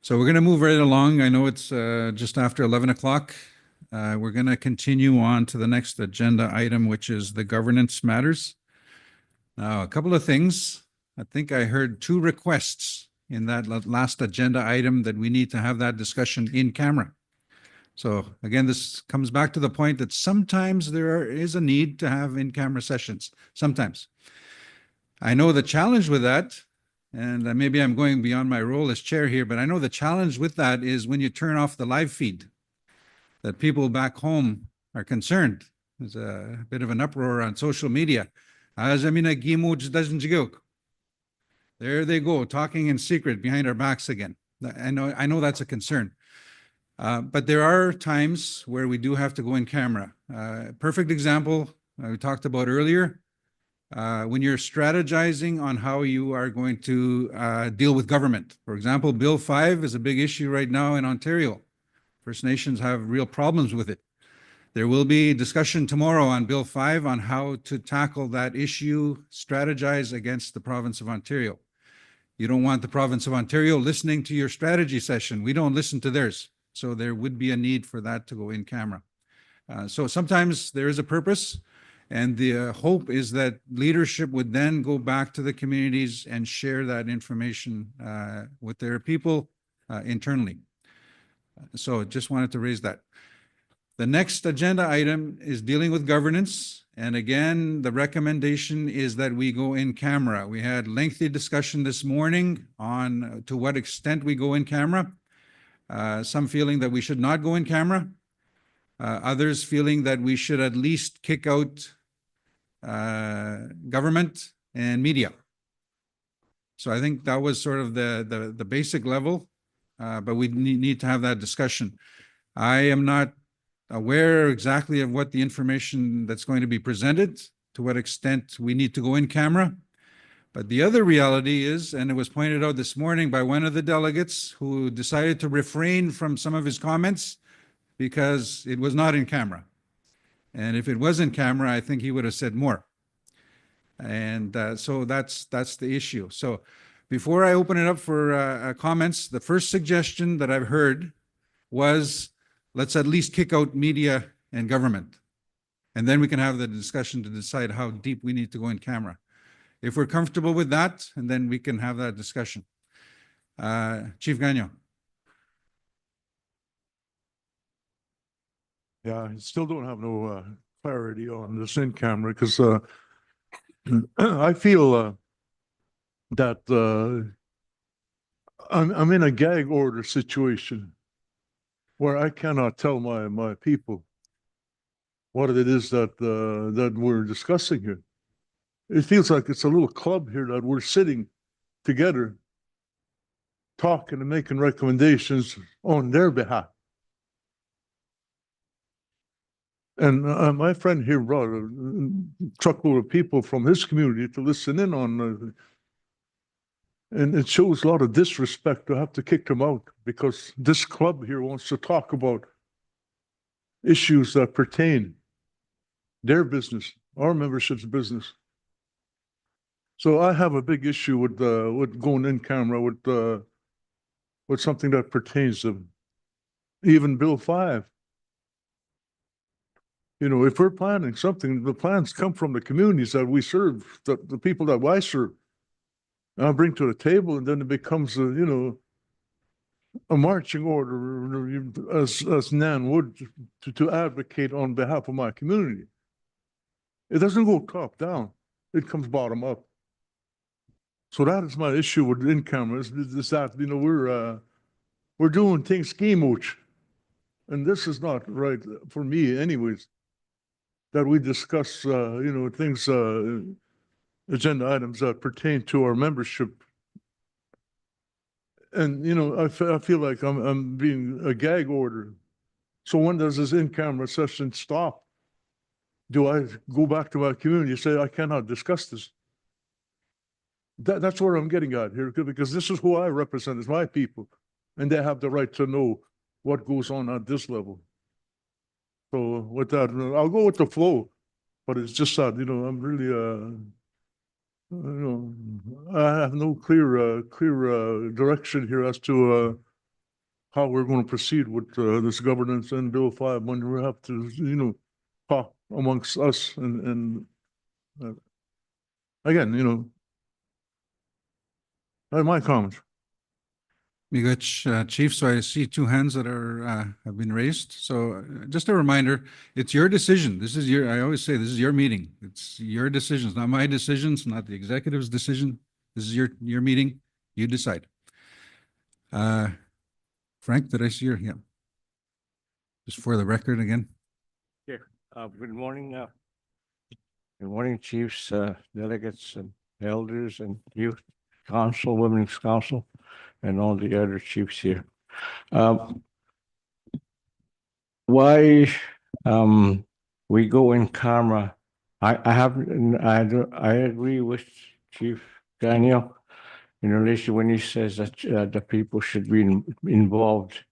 So we're going to move right along. I know it's just after 11 o'clock. We're going to continue on to the next agenda item, which is the governance matters. Now, a couple of things. I think I heard 2 requests in that last agenda item that we need to have that discussion in camera. So again, this comes back to the point that sometimes there is a need to have in-camera sessions, sometimes. I know the challenge with that, and maybe I'm going beyond my role as chair here, but I know the challenge with that is when you turn off the live feed, that people back home are concerned. There's a bit of an uproar on social media. There they go, talking in secret behind our backs again. I know that's a concern. But there are times where we do have to go in camera. Perfect example we talked about earlier, when you're strategizing on how you are going to deal with government. For example, Bill 5 is a big issue right now in Ontario. First Nations have real problems with it. There will be discussion tomorrow on Bill 5 on how to tackle that issue, strategize against the province of Ontario. You don't want the province of Ontario listening to your strategy session. We don't listen to theirs. So there would be a need for that to go in camera. So sometimes there is a purpose, and the hope is that leadership would then go back to the communities and share that information with their people internally. So just wanted to raise that. The next agenda item is dealing with governance. And again, the recommendation is that we go in camera. We had lengthy discussion this morning on to what extent we go in camera. Some feeling that we should not go in camera. Others feeling that we should at least kick out government and media. So I think that was sort of the basic level, but we need to have that discussion. I am not aware exactly of what the information that's going to be presented, to what extent we need to go in camera. But the other reality is, and it was pointed out this morning by one of the delegates who decided to refrain from some of his comments because it was not in camera. And if it was in camera, I think he would have said more. And so that's the issue. So before I open it up for comments, the first suggestion that I've heard was, let's at least kick out media and government. And then we can have the discussion to decide how deep we need to go in camera. If we're comfortable with that, and then we can have that discussion. Chief Gagnon. Yeah, I still don't have no clarity on this in camera because I feel that I'm in a gag order situation where I cannot tell my people what it is that that we're discussing here. It feels like it's a little club here that we're sitting together, talking and making recommendations on their behalf. And my friend here brought a truckload of people from his community to listen in on, and it shows a lot of disrespect to have to kick them out because this club here wants to talk about issues that pertain their business, our membership's business. So I have a big issue with going in camera with something that pertains to even Bill 5. You know, if we're planning something, the plans come from the communities that we serve, the people that I serve. I bring to the table, and then it becomes a marching order, as Nan would, to advocate on behalf of my community. It doesn't go top down; it comes bottom up. So that is my issue with in cameras. Is that we're doing things schemooch, and this is not right for me, anyways. That we discuss, things, agenda items that pertain to our membership. And, I feel like I'm being a gag order. So when does this in-camera session stop? Do I go back to my community and say, I cannot discuss this? That's where I'm getting at here, because this is who I represent, is my people. And they have the right to know what goes on at this level. So with that, I'll go with the flow, but it's just that, I'm really, I have no clear direction here as to how we're going to proceed with this governance and Bill 5 when we have to, talk amongst us and again, my comments. Miguel, Chief, so I see two hands that have been raised. So just a reminder, it's your decision. I always say, this is your meeting. It's your decisions, not my decisions, not the executive's decision. This is your meeting. You decide. Frank, did I see your hand? Just for the record again. Yeah, good morning. Good morning, chiefs, delegates and elders and youth council, women's council, and all the other chiefs here. Why we go in camera? I agree with Chief Daniel in relation when he says that the people should be involved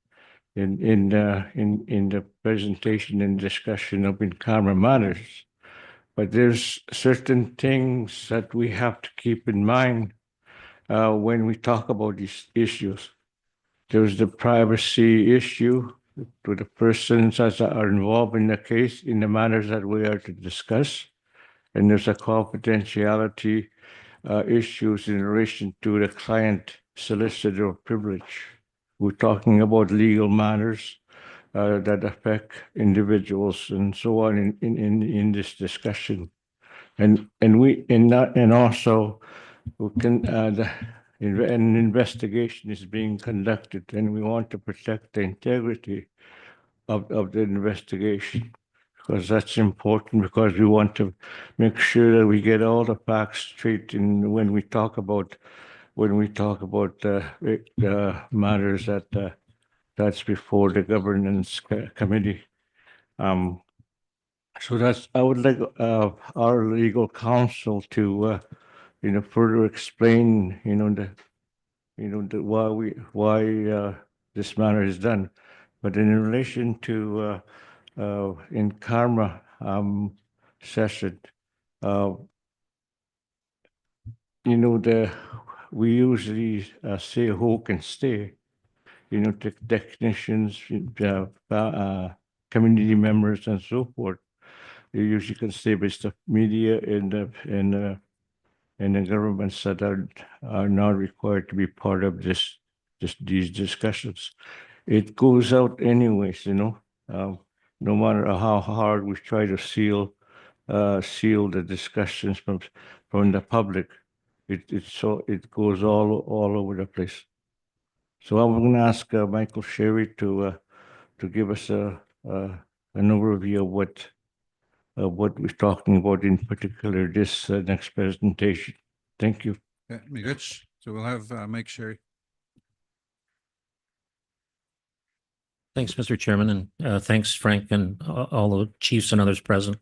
in the presentation and discussion of in camera matters. But there's certain things that we have to keep in mind when we talk about these issues. There's the privacy issue to the persons that are involved in the case in the matters that we are to discuss. And there's a confidentiality issues in relation to the client solicitor privilege. We're talking about legal matters that affect individuals and so on in this discussion. And also we can an investigation is being conducted, and we want to protect the integrity of the investigation, because that's important, because we want to make sure that we get all the facts straight in when we talk about matters that's before the governance committee. So I would like our legal counsel to further explain why this matter is done. But in relation to in camera session, we usually say who can stay, technicians, community members, and so forth. You usually can stay based on media and the governments that are not required to be part of these discussions. It goes out anyways, no matter how hard we try to seal the discussions from the public, it goes all over the place. So I'm going to ask Michael Sherry to give us an overview of what we're talking about, in particular this next presentation. Thank you. Okay, Miguel, so we'll have Mike Sherry. Thanks, Mr. Chairman, and thanks, Frank, and all the chiefs and others present.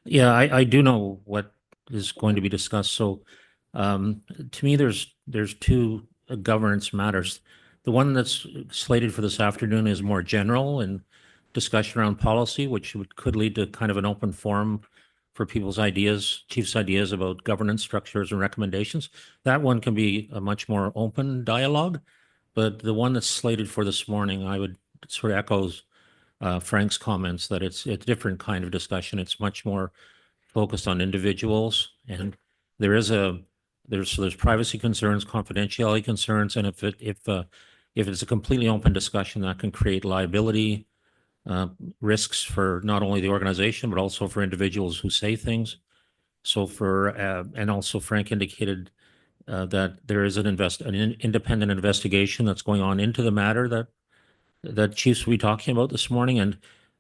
Yeah, I do know what is going to be discussed. So to me, there's two governance matters. The one that's slated for this afternoon is more general and discussion around policy, which could lead to kind of an open forum for people's ideas, chief's ideas about governance structures and recommendations. That one can be a much more open dialogue, but the one that's slated for this morning, I would sort of echoes Frank's comments that it's a different kind of discussion. It's much more focused on individuals, and there's privacy concerns, confidentiality concerns, and if it's a completely open discussion, that can create liability risks for not only the organization but also for individuals who say things. So and also Frank indicated that there is an independent investigation that's going on into the matter that Chiefs will be talking about this morning, and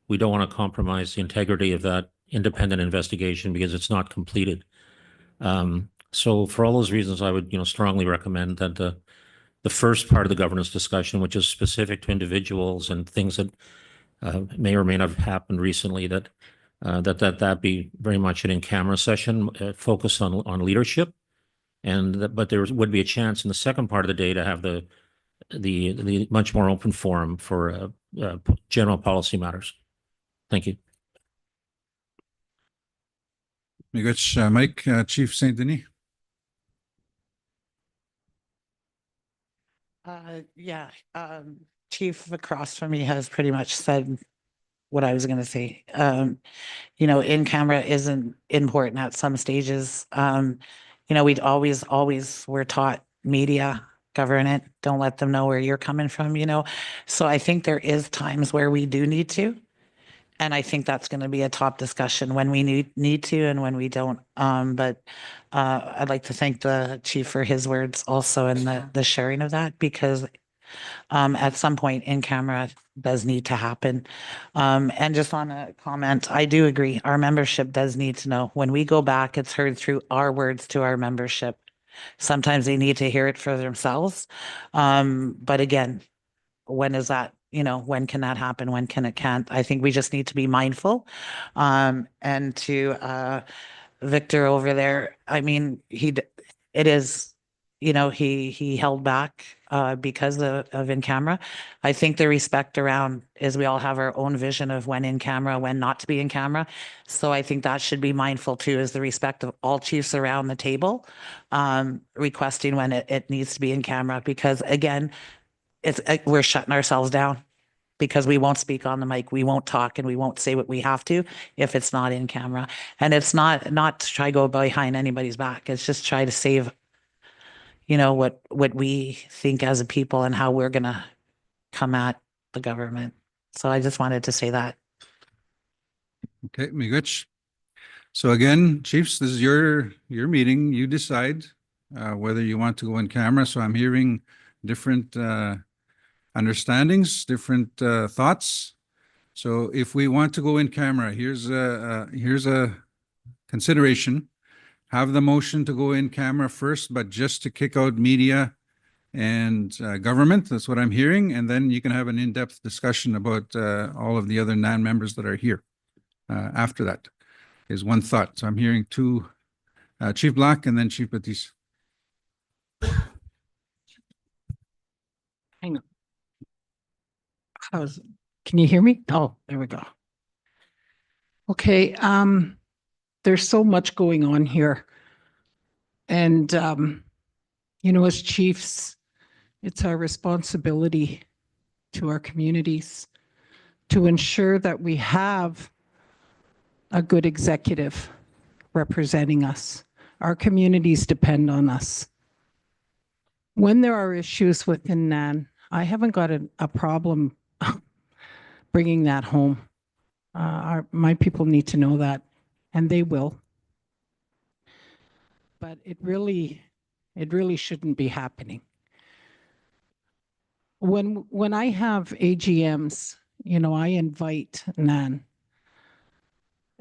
we don't want to compromise the integrity of that independent investigation because it's not completed. So for all those reasons, I would strongly recommend that the first part of the governance discussion, which is specific to individuals and things that may or may not have happened recently, that be very much an in-camera session focused on leadership, but there would be a chance in the second part of the day to have the much more open forum for general policy matters. Thank you. Mike, Chief Saint Denis. Yeah, Chief across from me has pretty much said what I was going to say. In camera isn't important at some stages. We'd always were taught media, govern it, don't let them know where you're coming from, So I think there is times where we do need to. And I think that's going to be a top discussion when we need to and when we don't. But I'd like to thank the chief for his words also and the sharing of that, because at some point in camera does need to happen. And just on a comment, I do agree. Our membership does need to know. When we go back, it's heard through our words to our membership. Sometimes they need to hear it for themselves. But again, when is that? When can that happen? When can it can't? I think we just need to be mindful. And to Victor over there, I mean, he held back because of in camera. I think the respect around is we all have our own vision of when in camera, when not to be in camera. So I think that should be mindful too, is the respect of all chiefs around the table, requesting when it needs to be in camera, because again, we're shutting ourselves down because we won't speak on the mic, we won't talk, and we won't say what we have to if it's not in camera. And it's not to try to go behind anybody's back. It's just try to save, what we think as a people and how we're gonna come at the government. So I just wanted to say that. Okay, Miigwech. So again, chiefs, this is your meeting. You decide whether you want to go in camera. So I'm hearing different understandings, different thoughts. So if we want to go in camera, here's a consideration. Have the motion to go in camera first, but just to kick out media and government. That's what I'm hearing. And then you can have an in-depth discussion about all of the other non-members that are here. After that is one thought. So I'm hearing two, Chief Black and then Chief Batiste. Hang on. Can you hear me? Oh, there we go. Okay, there's so much going on here. And, as chiefs, it's our responsibility to our communities to ensure that we have a good executive representing us. Our communities depend on us. When there are issues within NAN, I haven't got a problem bringing that home. My people need to know that, and they will. But it really shouldn't be happening. When I have AGMs, I invite NAN.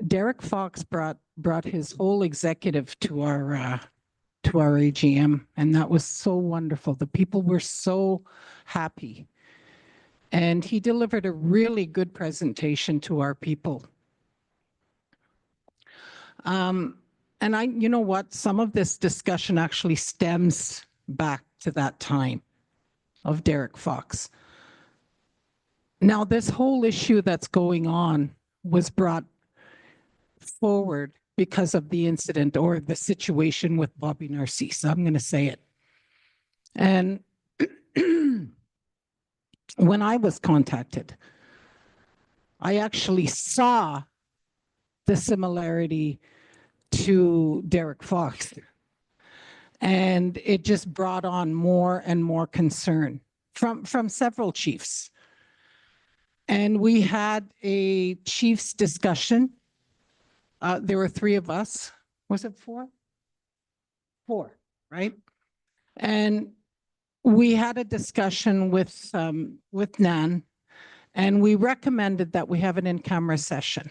Derek Fox brought his whole executive to our AGM, and that was so wonderful. The people were so happy. And he delivered a really good presentation to our people. And you know what? Some of this discussion actually stems back to that time of Derek Fox. Now, this whole issue that's going on was brought forward because of the incident or the situation with Bobby Narcisse. I'm going to say it. And when I was contacted, I actually saw the similarity to Derek Fox. And it just brought on more and more concern from several chiefs. And we had a chiefs discussion. There were 3 of us. Was it 4? 4, right? And we had a discussion with Nan, and we recommended that we have an in-camera session.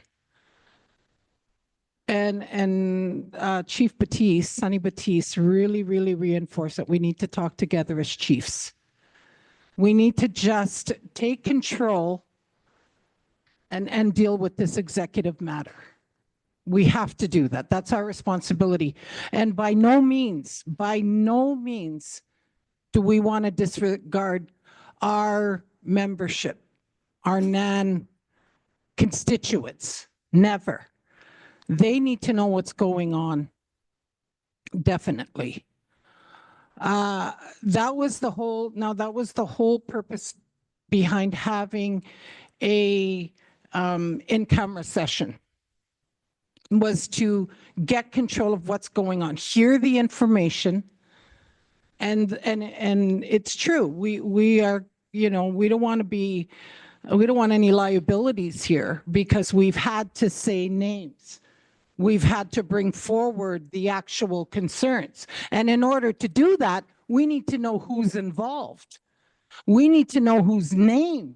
And Chief Batiste, Sonny Batiste, really reinforced that we need to talk together as chiefs. We need to just take control and deal with this executive matter. We have to do that. That's our responsibility. And by no means do we want to disregard our membership, our NAN constituents. Never. They need to know what's going on. Definitely. That was the whole purpose behind having a in-camera session, was to get control of what's going on, hear the information, and it's true. We are, we don't want any liabilities here, because we've had to say names. We've had to bring forward the actual concerns. And in order to do that, we need to know who's involved. We need to know who's named.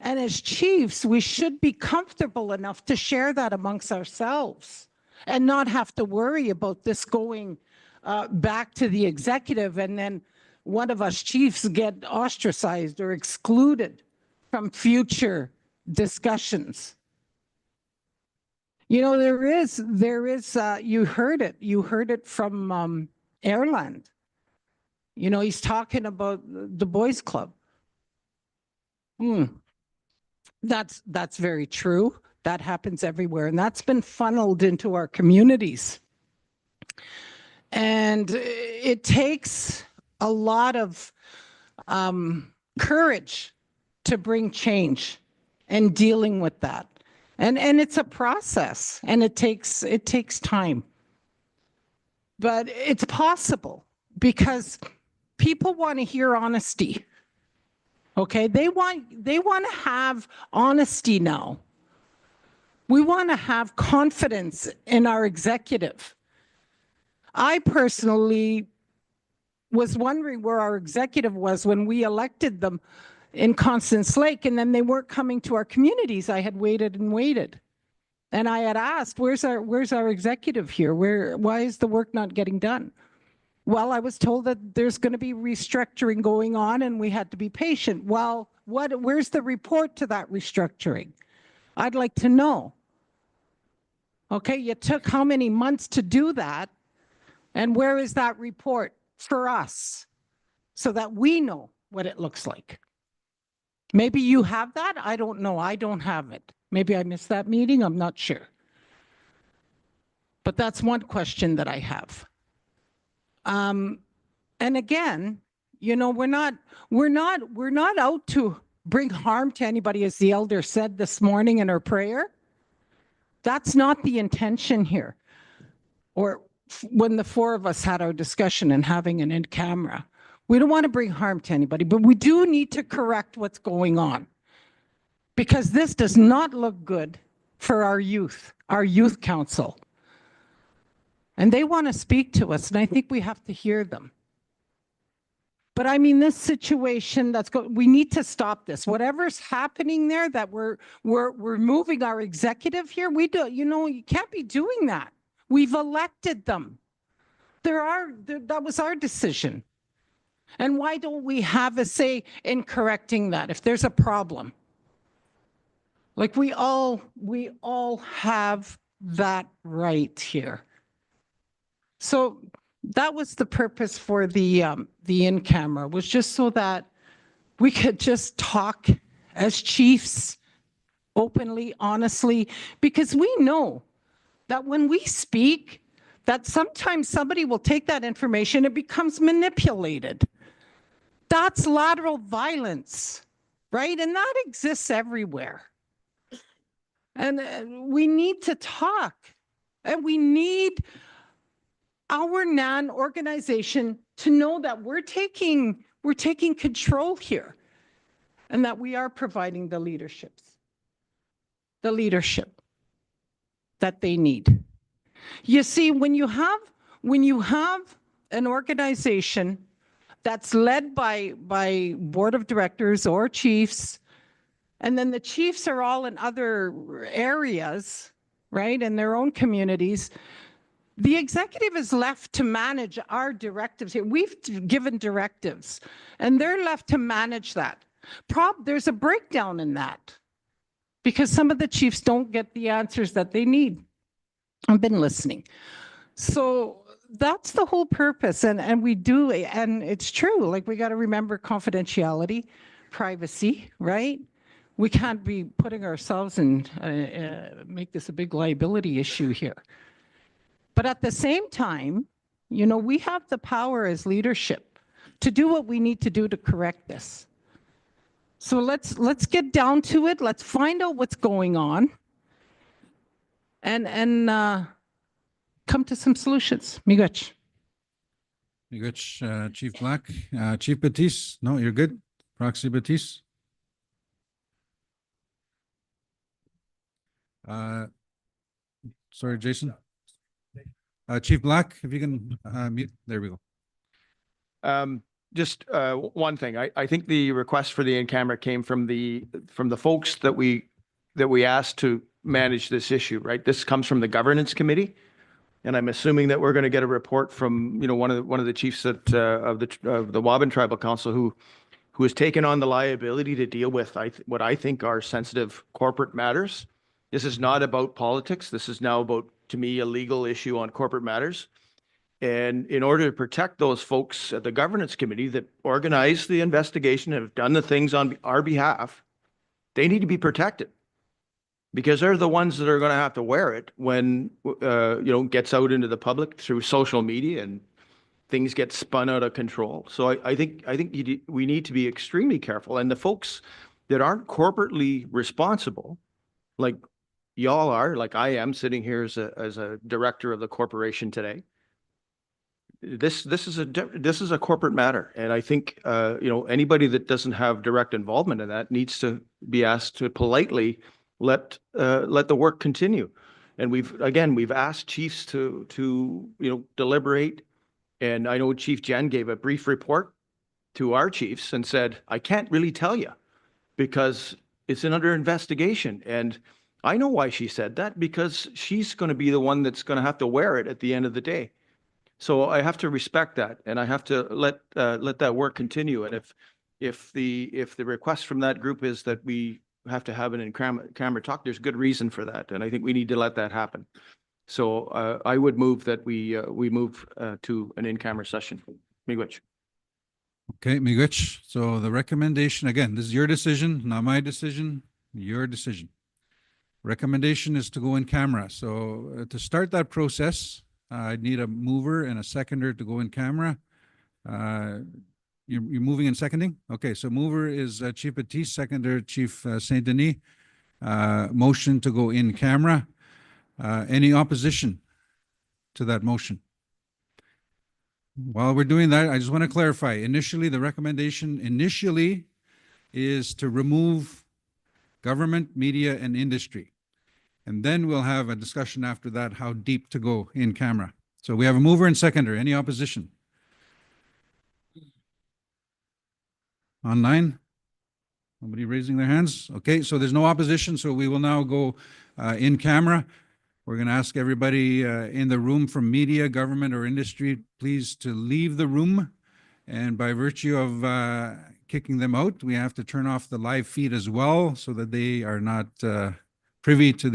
And as chiefs, we should be comfortable enough to share that amongst ourselves and not have to worry about this going back to the executive, and then one of us chiefs get ostracized or excluded from future discussions. There is, you heard it from Airland. He's talking about the boys club. That's very true. That happens everywhere, and that's been funneled into our communities. And it takes a lot of courage to bring change and dealing with that. And it's a process, and it takes time. But it's possible, because people want to hear honesty. Okay, they want to have honesty now. We want to have confidence in our executive. I personally was wondering where our executive was when we elected them in Constance Lake, and then they weren't coming to our communities. I had waited and waited. And I had asked, where's our executive here? Why is the work not getting done? Well, I was told that there's going to be restructuring going on, and we had to be patient. Well, where's the report to that restructuring? I'd like to know. Okay, you took how many months to do that? And where is that report for us, so that we know what it looks like? Maybe you have that. I don't know. I don't have it. Maybe I missed that meeting. I'm not sure. But that's one question that I have. And again, we're not out to bring harm to anybody, as the elder said this morning in her prayer. That's not the intention here. Or when the 4 of us had our discussion and having an in-camera. We don't want to bring harm to anybody, but we do need to correct what's going on, because this does not look good for our youth council. And they want to speak to us, and I think we have to hear them. But I mean, this situation we need to stop this. Whatever's happening there, that we're moving our executive here, you can't be doing that. We've elected them. That was our decision. And why don't we have a say in correcting that if there's a problem? Like, we all have that right here. So that was the purpose for the in-camera, was just so that we could just talk as chiefs openly, honestly, because we know that when we speak, that sometimes somebody will take that information, it becomes manipulated. That's lateral violence, right? And that exists everywhere. And we need to talk, and we need our NAN organization to know that we're taking control here, and that we are providing the leadership that they need. You see, when you have an organization that's led by board of directors or chiefs, and then the chiefs are all in other areas, right, in their own communities, the executive is left to manage our directives here. We've given directives, and they're left to manage that. There's a breakdown in that because some of the chiefs don't get the answers that they need. I've been listening. So that's the whole purpose, and we do, and it's true, like we got to remember confidentiality, privacy, right? We can't be putting ourselves in, make this a big liability issue here. But at the same time, you know, we have the power as leadership to do what we need to do to correct this. So let's get down to it. Let's find out what's going on, and come to some solutions. Miigwech. Miigwech, Chief Black. Chief Batiste, no, you're good. Proxy Batiste. Sorry, Jason. Chief Black, if you can mute. There we go. Just one thing. I think the request for the in-camera came from the folks that we asked to manage this issue, right? This comes from the governance committee, and I'm assuming that we're going to get a report from, you know, one of the chiefs of the Waban Tribal Council who has taken on the liability to deal with what I think are sensitive corporate matters. This is not about politics. This is now about, to me, a legal issue on corporate matters. And in order to protect those folks at the governance committee that organized the investigation and have done the things on our behalf, they need to be protected because they're the ones that are going to have to wear it when, you know, gets out into the public through social media and things get spun out of control. So I think we need to be extremely careful. And the folks that aren't corporately responsible, like y'all are, like I am sitting here as a director of the corporation today. This is a corporate matter, and I think you know, anybody that doesn't have direct involvement in that needs to be asked to politely let the work continue. And we've asked chiefs to you know, deliberate, and I know Chief Jen gave a brief report to our chiefs and said, I can't really tell you because it's under investigation. And I know why she said that, because she's going to be the one that's going to have to wear it at the end of the day. So I have to respect that, and I have to let that work continue. And if the request from that group is that we have to have an in-camera talk, there's good reason for that, and I think we need to let that happen. So I would move that we move to an in-camera session. Miigwech. Okay, Miigwech. So the recommendation, again, this is your decision, not my decision, your decision. Recommendation is to go in camera. So to start that process, I need a mover and a seconder to go in camera. You're moving and seconding? Okay, so mover is Chief Batiste, seconder Chief Saint Denis. Motion to go in camera. Any opposition to that motion? While we're doing that, I just want to clarify. Initially, the recommendation is to remove government, media, and industry. And then we'll have a discussion after that, how deep to go in camera. So we have a mover and seconder. Any opposition? Online? Nobody raising their hands? Okay, so there's no opposition, so we will now go in camera. We're going to ask everybody in the room from media, government, or industry, please to leave the room. And by virtue of kicking them out, we have to turn off the live feed as well so that they are not privy to